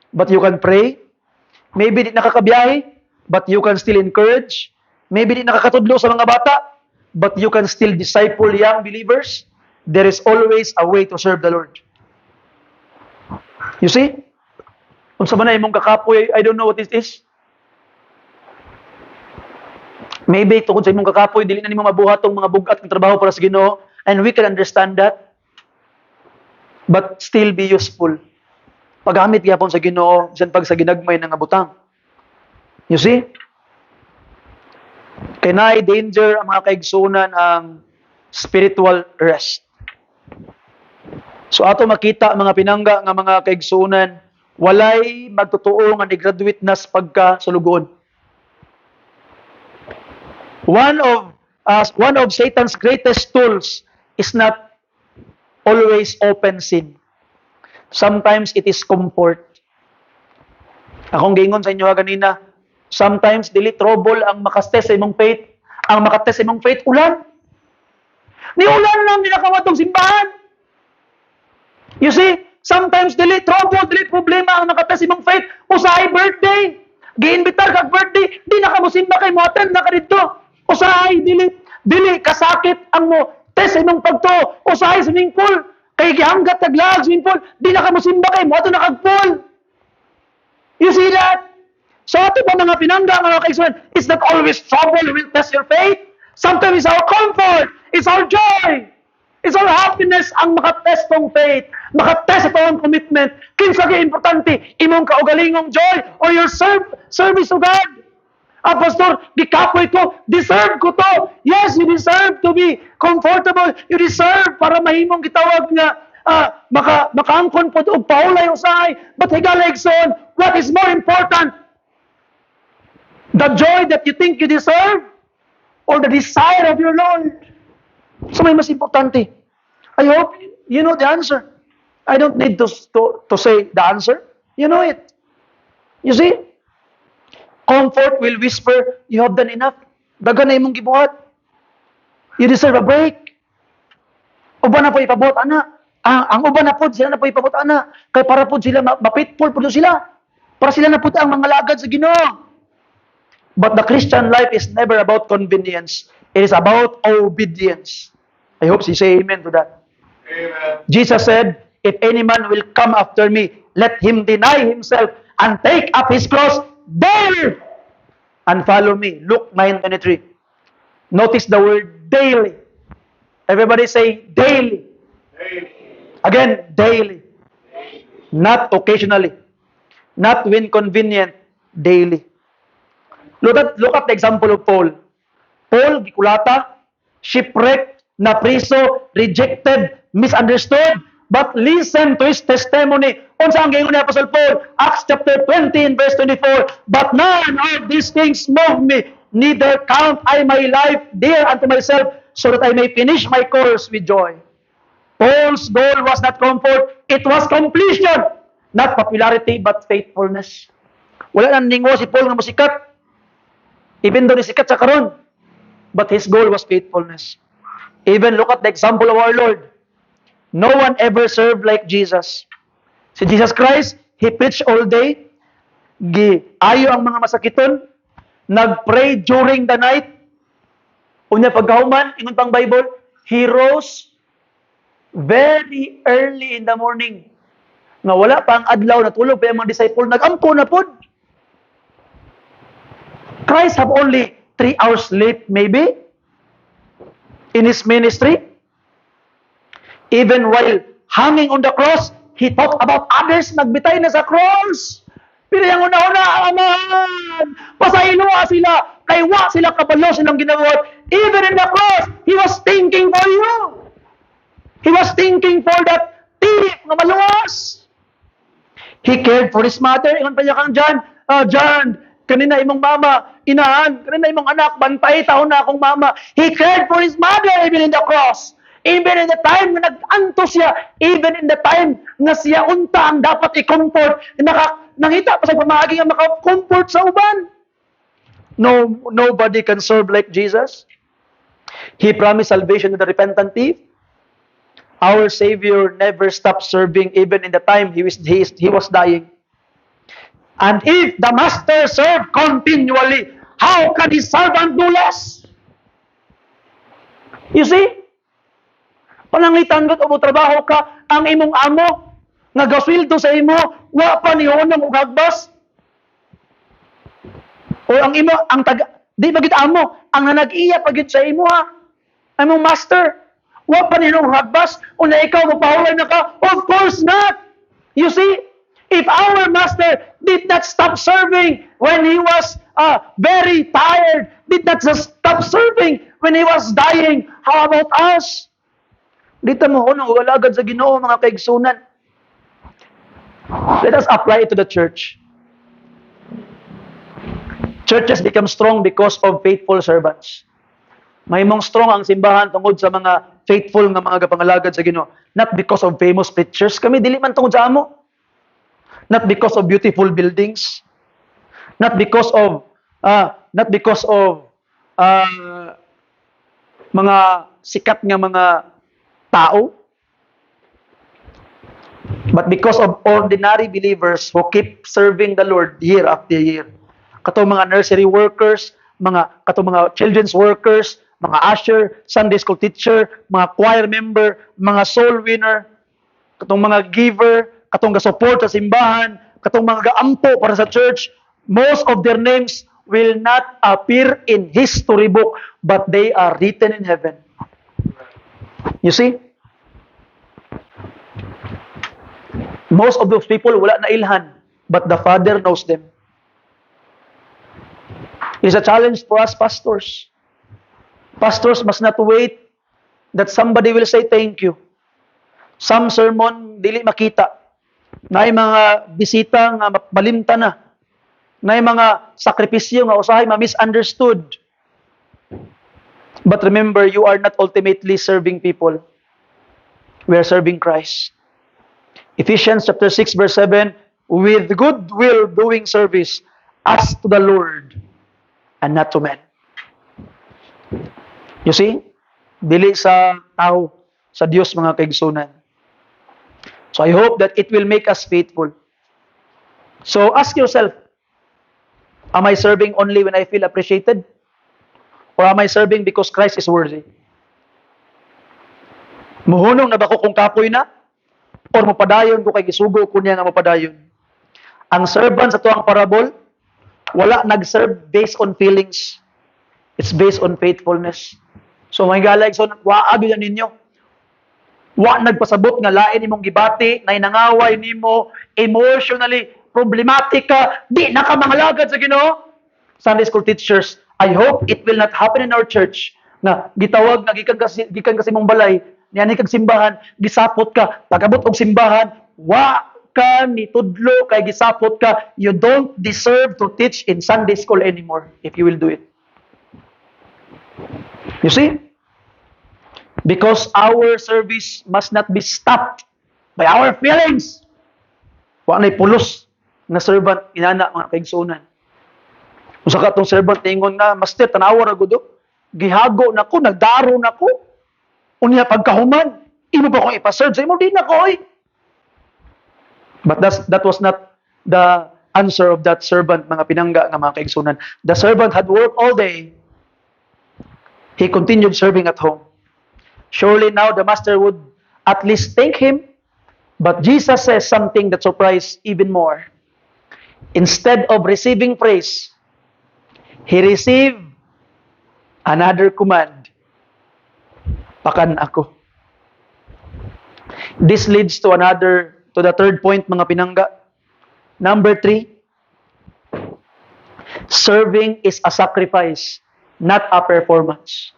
S2: but you can pray. Maybe di nakakabiyahe, but you can still encourage. Maybe di nakakatudlo sa mga bata, but you can still disciple young believers. There is always a way to serve the Lord. You see? Kung sa man na imong kakapoy, I don't know what it is. Maybe tungkol sa imong kakapoy, dili na nimo mabuhat tong mga bugat ng trabaho para sa Ginoo, and we can understand that. But still be useful. Paggamit gyapon sa Ginoo, bisan pag sa ginagmay ng butang. You see? Kay naay danger ang mga kaigsunan ang spiritual rest. So ato makita mga pinangga nga mga kaigsunan, walay magtotoo nga ni-graduate na sa pagkasulugon. One of Satan's greatest tools is not always open sin. Sometimes it is comfort. Akong gingon sa inyo kanina, sometimes dili trouble ang makastes sa imong faith. Ang makatest sa imong faith, ulan. Ni ulan lang nakamatong simbahan. You see, sometimes dili trouble, dili problema ang nakatest sa imong faith. Usahay birthday. Giinbitar kag birthday, di na ka mo simba kay mo attend na ka dito. Usahay dili kasakit ang mo test sa imong pagto. Usahay swimming pool. Kay gihanggat taglag swimming pool, di na ka mo simba kay mo ato na kag pool. You see that? So ato pa mga pinangga mga kaigsunan, it's not always trouble will test your faith. Sometimes it's our comfort, it's our joy, it's our happiness ang makatest tong faith, makatest ito ang commitment. Kinsa kay importante, imong kaugalingong joy or your service to God. Pastor, gikapoy ko, deserve ko to. Yes, you deserve to be comfortable. You deserve para mahimong gitawag nga makaangkon po og paulay usahay. But higala igsoon, what is more important? The joy that you think you deserve or the desire of your Lord? So may mas importante. I hope you know the answer. I don't need to say the answer. You know it. You see? Comfort will whisper, you have done enough. Daga na imong gibuhat. You deserve a break. Uban na po ipabot, ana. Ang uban na po, sila na po ipabot, ana. Kaya para po sila, mapitful po sila. Para sila na po ang mga lagad sa Ginoo. But the Christian life is never about convenience. It is about obedience. I hope you say amen to that.
S3: Amen.
S2: Jesus said, if any man will come after me, let him deny himself and take up his cross daily and follow me. Luke 9:23. Notice the word daily. Everybody say daily.
S3: Amen.
S2: Again, daily. Not occasionally. Not when convenient. Daily. Look at the example of Paul. Paul, gikulata, shipwrecked, napriso, rejected, misunderstood. But listen to his testimony. Unsa ang gingon ni Apostle Paul? Acts chapter 20 and verse 24. But none of these things move me, neither count I my life dear unto myself, so that I may finish my course with joy. Paul's goal was not comfort, it was completion. Not popularity, but faithfulness. Wala nang ningo si Paul nga musikat. Even though nisikat sa karon, but his goal was faithfulness. Even look at the example of our Lord. No one ever served like Jesus. Si Jesus Christ, He preached all day. Ayo ang mga masakiton. Nag-pray during the night. Unya pagkahuman, ingon pang Bible, He rose very early in the morning. Nga wala pa ang adlaw, natulog pa yung mga disciple, nag-ampo na pod. Christ have only 3 hours sleep, maybe, in His ministry. Even while hanging on the cross, He thought about others, nagbitay na sa cross. Pero yung una-una, aman, pasailoa sila, kay wa sila kabalo silang ginawat. Even in the cross, He was thinking for you. He was thinking for that thief na maluwas. He cared for his mother. Ingon pa niya kang John, John, kanina imong mama, inahan, kanina imong anak, bantay, taon na akong mama. He cared for his mother even in the cross. Even in the time na nag-anto siya, even in the time na siya unta ang dapat i-comfort, nangita pa sa pamahagi nga maka-comfort sa uban. Nobody can serve like Jesus. He promised salvation to the repentant thief. Our Savior never stopped serving even in the time he was dying. And if the master served continually, how can his servant do less? You see? Pananglitan ko o trabaho ka, ang imong amo, nagaswildo sa imo, wa pa ni honong og hagbas. O ang imo, di ba gid amo, ang nanag-iya pa gid sa imo ha. Among master, wa pa ni honong hagbas, o na ikaw mapahulay na ka? Of course not. You see? If our master did not stop serving when he was very tired, did not just stop serving when he was dying, how about us? Dito mo unang ugalagad sa Ginoo mga kaigsunan. Let us apply it to the church. Churches become strong because of faithful servants. Mahimong strong ang simbahan tungod sa mga faithful nga mga kapangalagad sa Ginoo. Not because of famous preachers. Kami dili man tungod sa amo. Not because of beautiful buildings. Not because of mga sikat nga mga tao. But because of ordinary believers who keep serving the Lord year after year. Katong mga nursery workers, katong mga children's workers, mga usher, Sunday school teacher, mga choir member, mga soul winner, katong mga giver, katong ga-support sa simbahan, katong mga gaampo para sa church, most of their names will not appear in history book, but they are written in heaven. You see? Most of those people wala na ilhan, but the Father knows them. It's a challenge for us pastors. Pastors must not wait that somebody will say thank you. Some sermon dili makita. Naay mga bisita nga malimta na. Naay mga sakripisyo nga usahay ma-misunderstood. But remember, you are not ultimately serving people. We are serving Christ. Ephesians chapter 6 verse 7, with good will doing service as to the Lord and not to men. You see? Dili sa tao, sa Diyos mga kaigsunan. So I hope that it will make us faithful. So ask yourself, am I serving only when I feel appreciated? Or am I serving because Christ is worthy? Muhunong na ba ko kung kapoy na? Or mapadayon ko kay gisugo ko niya nga mapadayon? Ang servant sa tuwang parable, wala nag-serve based on feelings. It's based on faithfulness. So mga galag, so waagi na ninyo. Wa nagpasabot nga lain imong gibati, na inangaway nimo, emotionally problematic ka, di na ka mangalagad sa Ginoo. Sunday school teachers, I hope it will not happen in our church na gitawag na gikan kasi mong balay, niyan kag simbahan, gisapot ka, pagabot og simbahan, wa ka ni tudlo kay gisapot ka, you don't deserve to teach in Sunday school anymore if you will do it. You see? Because our service must not be stopped by our feelings. Wa na'y pulos na servant inana mga kaigsunan. Usa ka tong servant ingon nga, master tanawa ra gud gihago nako, nagdaro nako. Unya pagkahuman, imo ba ko ipaserve sa imo di na ko oy. But that was not the answer of that servant mga pinangga nga mga kaigsunan. The servant had worked all day. He continued serving at home. Surely now the master would at least thank him. But Jesus says something that surprised even more. Instead of receiving praise, he received another command. Pakan ako. This leads to the third point mga pinangga. Number 3, serving is a sacrifice, not a performance.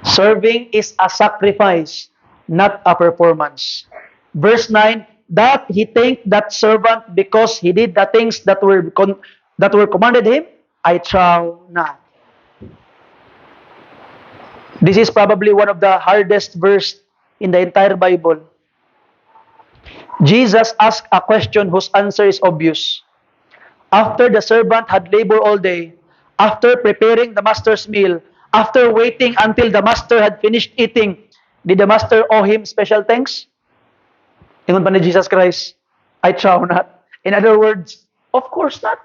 S2: Serving is a sacrifice, not a performance. Verse 9, that he thanked that servant because he did the things that were commanded him, I trow not. This is probably one of the hardest verse in the entire Bible. Jesus asked a question whose answer is obvious. After the servant had labored all day, after preparing the master's meal, after waiting until the master had finished eating, did the master owe him special thanks? Ingon pa ni Jesus Christ, I trow not. In other words, of course not.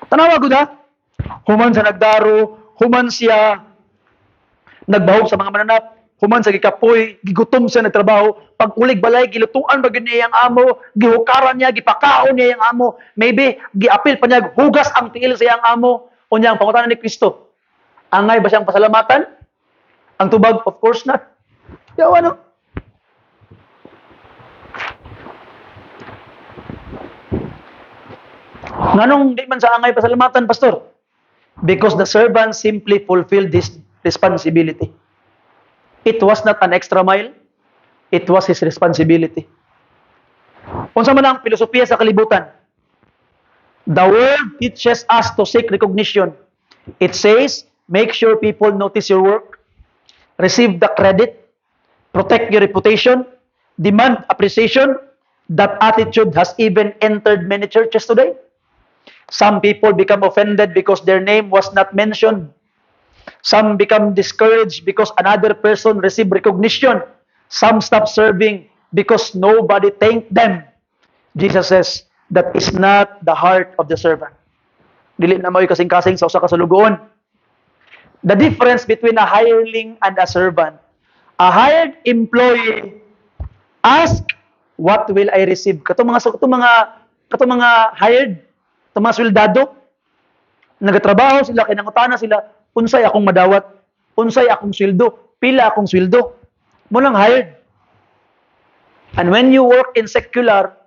S2: Tanawa gud ha? Human sa nagdaro, human siya nagbahog sa mga mananap, human sa gikapoy, gigutom sa nagtrabaho, pag ulig balay, gilutuan ba niya yung amo, gihukaran niya, gipakaon niya yung amo, maybe, giapil pa niya, hugas ang tiil sa iyang amo, o niya ang pangutanan ni Kristo. Angay ba siyang pasalamatan? Ang tubag, of course not. Yawa no? Nganong di man sa angay pasalamatan, Pastor? Because the servant simply fulfilled this responsibility. It was not an extra mile. It was his responsibility. Unsa man ang filosofiya sa kalibutan? The world teaches us to seek recognition. It says, make sure people notice your work, receive the credit, protect your reputation, demand appreciation. That attitude has even entered many churches today. Some people become offended because their name was not mentioned. Some become discouraged because another person received recognition. Some stop serving because nobody thanked them. Jesus says, that is not the heart of the servant. Dili na mo'y kasing-kasing sa usa ka sulugoon. The difference between a hireling and a servant. A hired employee ask, what will I receive? Katong mga hired, katong mga swildado, nagatrabaho sila, kinangutana sila, unsay akong madawat, unsay akong sweldo, pila akong sweldo. Mo lang hired. And when you work in secular,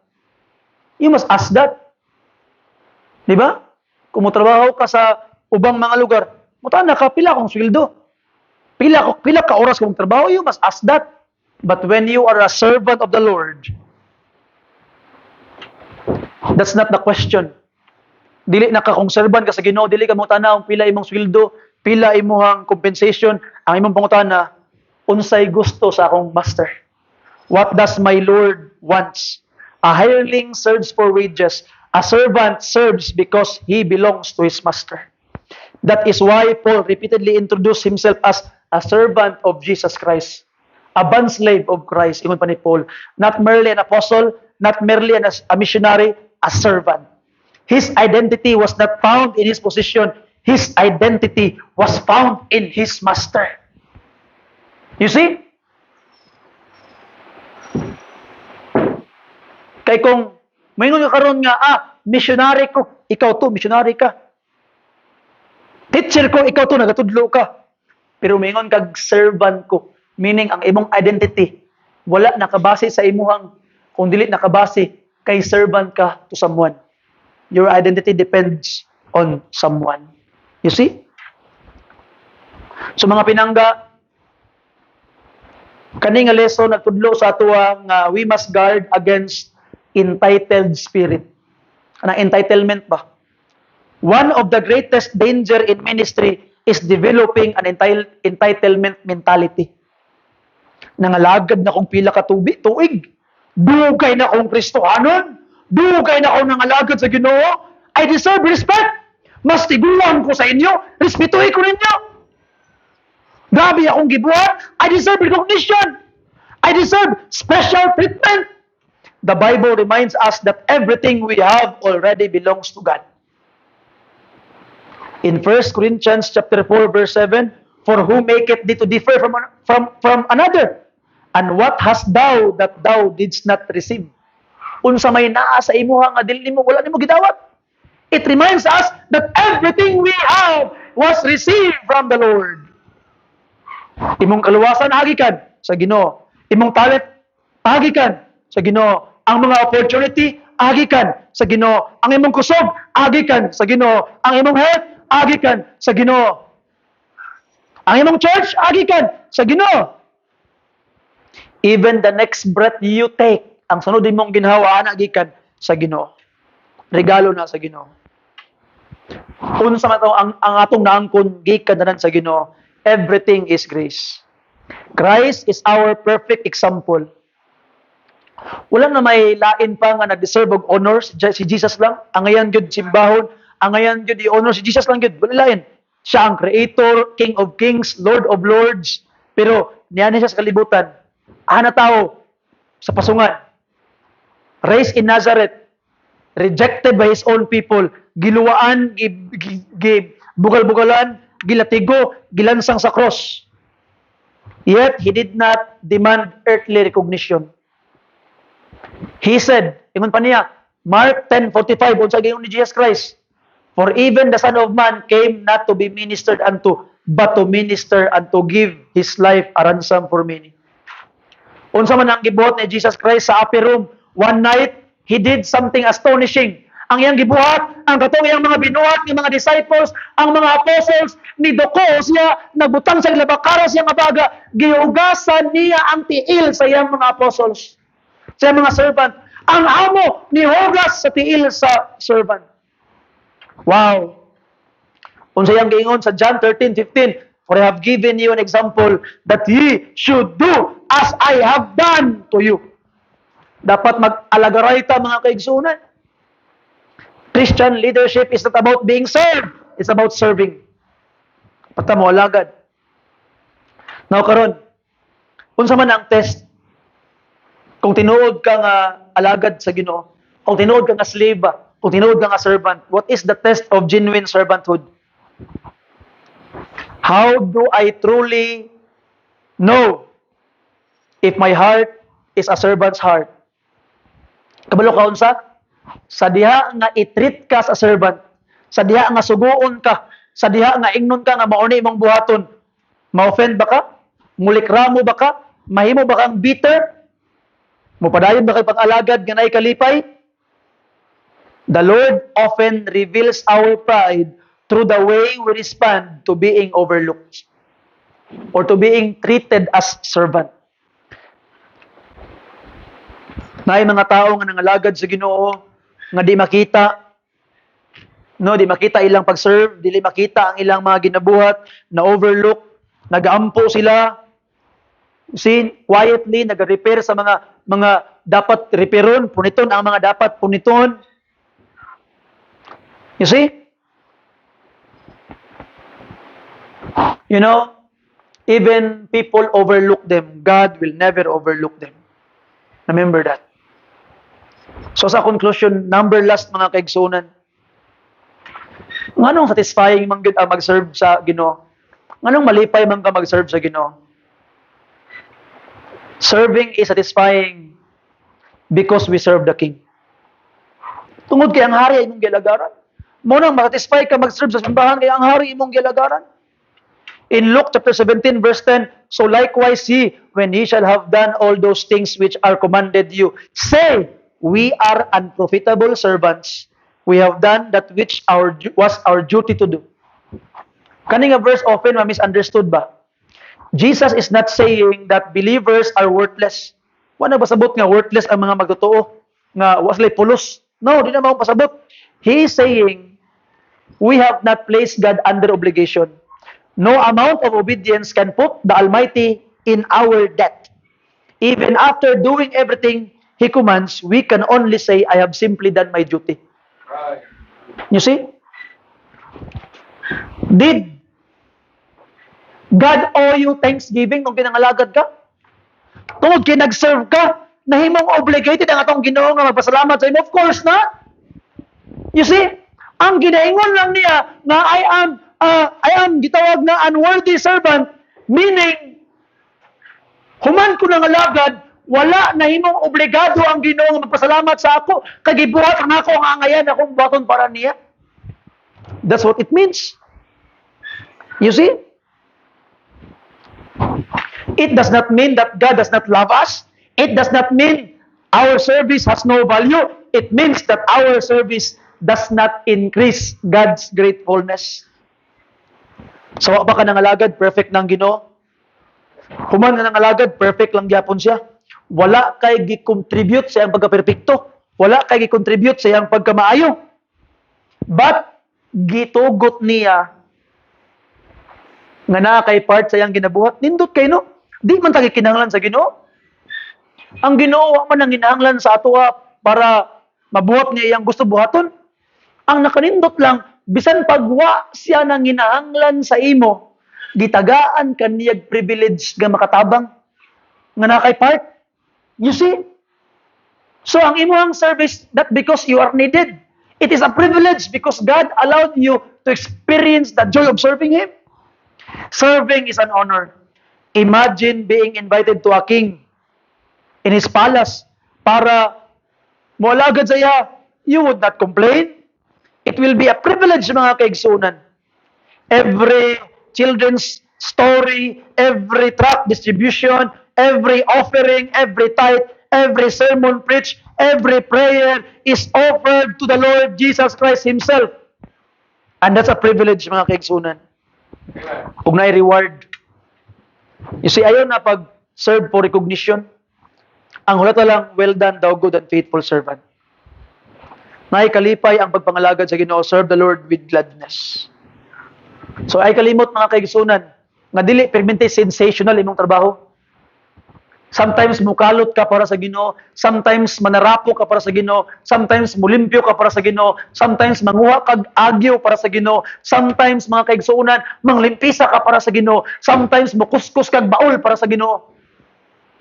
S2: you must ask that. Di ba? Kung motrabaho ka sa ubang mga lugar, mutana ka, pila akong sweldo. Pila ka oras kong trabaho, you must ask that. But when you are a servant of the Lord, that's not the question. Dili na ka kung servant ka sa Ginoo, dili ka mo tanaw pila imong sweldo, pila imuhang compensation, ang imong pangutana, unsay gusto sa akong master? What does my Lord wants? A hireling serves for wages. A servant serves because he belongs to his master. That is why Paul repeatedly introduced himself as a servant of Jesus Christ. A bondslave of Christ, ingon pa ni Paul. Not merely an apostle, not merely a missionary, a servant. His identity was not found in his position. His identity was found in his master. You see? Kay kung mayroon ka karon nga, missionary ko, ikaw to, missionary ka. Teacher ko, ikaw to, nagatudlo ka. Pero mayroon kag servant ko, meaning ang imong identity, wala nakabase sa imuhang, kung dili nakabase, kay servant ka to someone. Your identity depends on someone. You see? So mga pinangga, kani nga lesson nagtudlo sa atuwa nga we must guard against entitled spirit. Anang entitlement ba? One of the greatest danger in ministry is developing an entitlement mentality. Nangalagad na kong pila ka tuig. Dugay na kong Kristohanon. Dugay na akong nangalagad sa Ginoo. I deserve respect. Mas tiguan ko sa inyo. Respetuhin ko ninyo. Grabe akong gibuhat. I deserve recognition. I deserve special treatment. The Bible reminds us that everything we have already belongs to God. In 1 Corinthians chapter 4 verse 7, for who maketh thee to differ from another? And what hast thou that thou didst not receive? Unsa may naa sa imuha nga dili mo wala nimo gidawat. It reminds us that everything we have was received from the Lord. Imong kaluwasan hagikan sa Ginoo. Imong talent hagikan sa Ginoo. Ang mga opportunity hagikan sa Ginoo. Ang imong kusog hagikan sa Ginoo. Ang imong health hagikan sa Ginoo. Ang imong church hagikan sa Ginoo. Even the next breath you take, ang sunod imong ginhawa hagikan sa Ginoo. Regalo na sa Ginoo. Unsa man ang atong naangkon gikan na sa Ginoo, everything is grace. Christ is our perfect example. Wala na may lain pa nga nag-deserve og honor si Jesus lang. Ang ngayon gyud simbahon, ang ngayon gyud i-honor si Jesus lang gyud. Wala lain. Siya ang creator, King of Kings, Lord of Lords. Pero niyan siya sa kalibutan. Ana tao sa pasungan. Raised in Nazareth, rejected by his own people, giluwaan, bugal-bugalan, gilatigo, gilansang sa cross. Yet he did not demand earthly recognition. He said, ingon pa niya, Mark 10:45, unsa giingon ni Jesus Christ, for even the Son of Man came not to be ministered unto, but to minister and to give his life a ransom for many. Unsa man ang gibuhat ni Jesus Christ sa upper room, one night, he did something astonishing. Ang iyang gibuhat, ang katong iyang mga binuhat ng mga disciples, ang mga apostles, ni Doko siya, nagbutang sa labakara siya nga baga, gihugasan niya ang tiil sa iyang mga apostles, sa iyang mga servant. Ang amo ni hugas sa tiil sa servant. Wow! Unsa iyang giingon sa John 13:15, for I have given you an example that ye should do as I have done to you. Dapat mag-alagaray ta mga kaigsunan. Christian leadership is not about being served. It's about serving. Pagta mo alagad. Now karon, unsa man ang test? Kung tinuod ka nga alagad sa Ginoo, kung tinuod ka nga slave ba, kung tinuod ka nga servant, what is the test of genuine servanthood? How do I truly know if my heart is a servant's heart? Kabalo ka unsa? Sa diha nga i-treat ka sa servant, sa diha nga suguon ka, sa diha nga ingnon ka nga mauni imong buhaton, ma-offend ba ka? Mulikramo ba ka? Mahimo ba kang bitter? Mupadayon ba kay pag-alagad nga naay kalipay? The Lord often reveals our pride through the way we respond to being overlooked or to being treated as servant. Naay mga tao nga nangalagad sa Ginoo nga di makita No, di makita ilang pag-serve, dili makita ang ilang mga ginabuhat, na overlook, nag-ampo sila. See, quietly nag-repair sa mga dapat repairon, puniton ang mga dapat puniton. You see? You know, even people overlook them, God will never overlook them. Remember that. So sa conclusion, number last mga kaigsunan, nganong satisfying man gid ang mag-serve sa Ginoo? Nganong malipay man ka mag-serve sa Ginoo? Serving is satisfying because we serve the King. Tungod kay ang hari imong gilagaran. Mo nang ma-satisfy ka mag-serve sa simbahan kay ang hari imong gilagaran. In Luke chapter 17 verse 10, so likewise ye, when ye shall have done all those things which are commanded you, say, we are unprofitable servants. We have done that which was our duty to do. Kaning nga verse often ma-misunderstood ba? Jesus is not saying that believers are worthless. Wala ba sabot nga worthless ang mga magtotoo? Nga waslay pulos? No, di na mo pasabot. He is saying, we have not placed God under obligation. No amount of obedience can put the Almighty in our debt. Even after doing everything He commands, we can only say, I have simply done my duty.
S3: Right.
S2: You see? Did God owe you thanksgiving nung pinangalagad ka? Tungod kay nag-serve ka, nahimong obligated ang atong Ginoo nga magpasalamat sa imo? Of course not. You see? Ang ginaingon lang niya na I am gitawag na unworthy servant, meaning human ko nang alagad, wala na himong obligado ang Ginoo nga magpasalamat sa ako, kay gibuhat ang ako ang angayan akong buhaton para niya. That's what it means. You see? It does not mean that God does not love us. It does not mean our service has no value. It means that our service does not increase God's gratefulness. So, ba ka nangalagad, perfect ng Ginoo? Human nga nangalagad, perfect lang gyapon siya. Wala kay gi-contribute sa iyang pagka-perpekto. Wala kay gi-contribute sa iyang pagkamaayo. But, gitugot niya nga naa kay part sa iyang ginabuhat. Nindot kay no? Di man tagi kinahanglan sa Ginoo. Ang Ginoo wa man ang ginahanglan sa atoa para mabuhat niya iyang gusto buhaton. Ang nakanindot lang, bisan pagwa siya nang ginahanglan sa imo, gitagaan kaniyag privilege nga makatabang nga naa kay part. You see? So ang imong service, not because you are needed. It is a privilege because God allowed you to experience the joy of serving Him. Serving is an honor. Imagine being invited to a king in his palace para moalagad sa iya. You would not complain. It will be a privilege, mga kaigsunan. Every children's story, every tract distribution, every offering, every tithe, every sermon preached, every prayer is offered to the Lord Jesus Christ Himself. And that's a privilege, mga kaigsunan.
S3: Amen.
S2: Kung na reward. You see, ayaw na pag-serve for recognition. Ang hulata lang, well done, thou good and faithful servant. Kalipay ang pagpangalagad sa Ginoo, serve the Lord with gladness. So ay kalimot mga kaigsunan, nga dili permente sensational imong trabaho. Sometimes mukalot ka para sa Ginoo, sometimes manarapo ka para sa Ginoo, sometimes mulimpyo ka para sa Ginoo, sometimes manguha kag agyo para sa Ginoo, sometimes mga kaigsunan manglimpisa ka para sa Ginoo, sometimes mukuskus kag baul para sa Ginoo.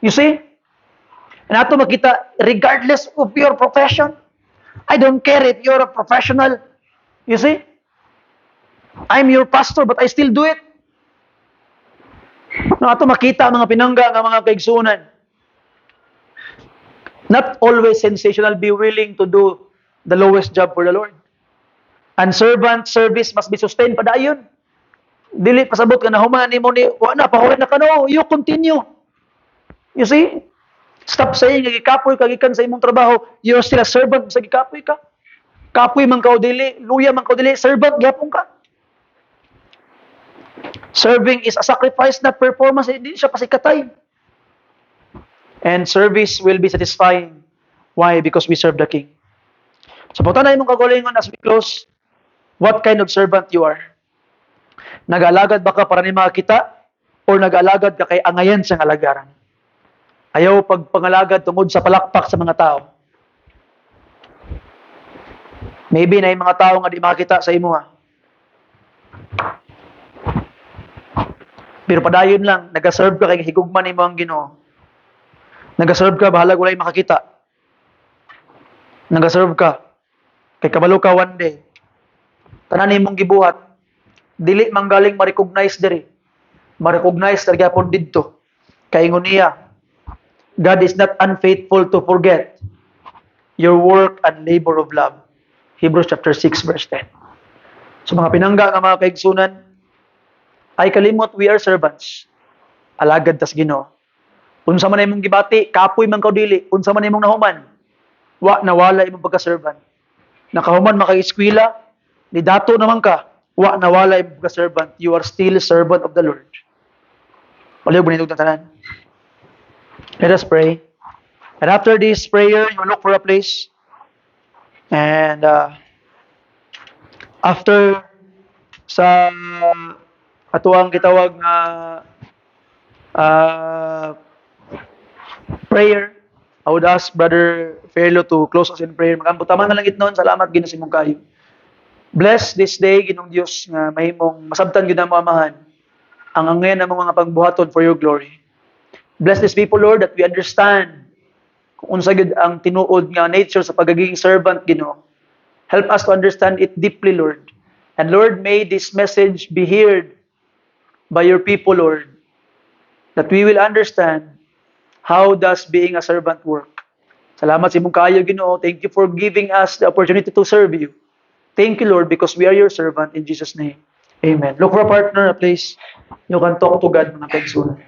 S2: You see? And ato makita regardless of your profession. I don't care if you're a professional. You see? I'm your pastor but I still do it. No, ato makita ang mga pinangga ng mga kaigsunan. Not always sensational, be willing to do the lowest job for the Lord. And servant service must be sustained padayon. Dili pasabot ka na human nimo ni wa na pahurin na kano, you continue. You see? Stop saying gikapoy ka gikan sa imong trabaho, you're still a servant sa gikapoy ka. Kapoy man ka o dili, luya man ka o dili, servant gyapon ka. Serving is a sacrifice, not performance. Hindi siya pasikatay. And service will be satisfying. Why? Because we serve the King. So, punta na imong kagulingon as we close. what kind of servant you are. Nag-alagad ba ka para ni makakita? O nag-alagad ka kay angayan sa alagaran? Ayaw pagpangalagad tungod sa palakpak sa mga tao. Maybe na yung mga tao nga di makita sa imo ha. Pero padayon lang, nag-serve ka kay higugman ni mo ang Ginoo. Nag-serve ka, bahala walay makakita. Nag-serve ka, kay kabalo ka one day. Tanan imong gibuhat, dili manggaling ma-recognize diri. Ma-recognize talaga po dito. Kaingon niya, God is not unfaithful to forget your work and labor of love. Hebrews chapter 6 verse 10. So mga pinangga nga mga kaigsunan, ay kalimot we are servants. Alagad tas Ginoo. Unsa man imong gibati, kapoy man kaw dili, unsa man imong nahuman, wa nawala imong pagka-servant. Nakahuman maka-eskwela, ni dato naman ka, wa nawala imong pagka-servant. You are still a servant of the Lord. Wala yung bunitog na tanan. Let us pray. And after this prayer, you look for a place. And after sa atuang gitawag nga prayer, I would ask Brother Ferlo to close us in prayer. Magambutaman na lang itnon. Salamat Ginoo sa imong kayo. Bless this day, Ginoong Dios, nga mahimong masabtan gyud ang amahan ang angayan ng mga pagbuhaton for your glory. Bless these people, Lord, that we understand kung unsa gyud ang tinuod nga nature sa pagiging servant, Ginoo. Help us to understand it deeply, Lord. And Lord, may this message be heard by your people, Lord, that we will understand how does being a servant work. Salamat sa imong kaayo, Ginoo. Thank you for giving us the opportunity to serve you. Thank you, Lord, because we are your servant in Jesus' name. Amen. Look for a partner, a place you can talk to God, mga kaigsunan.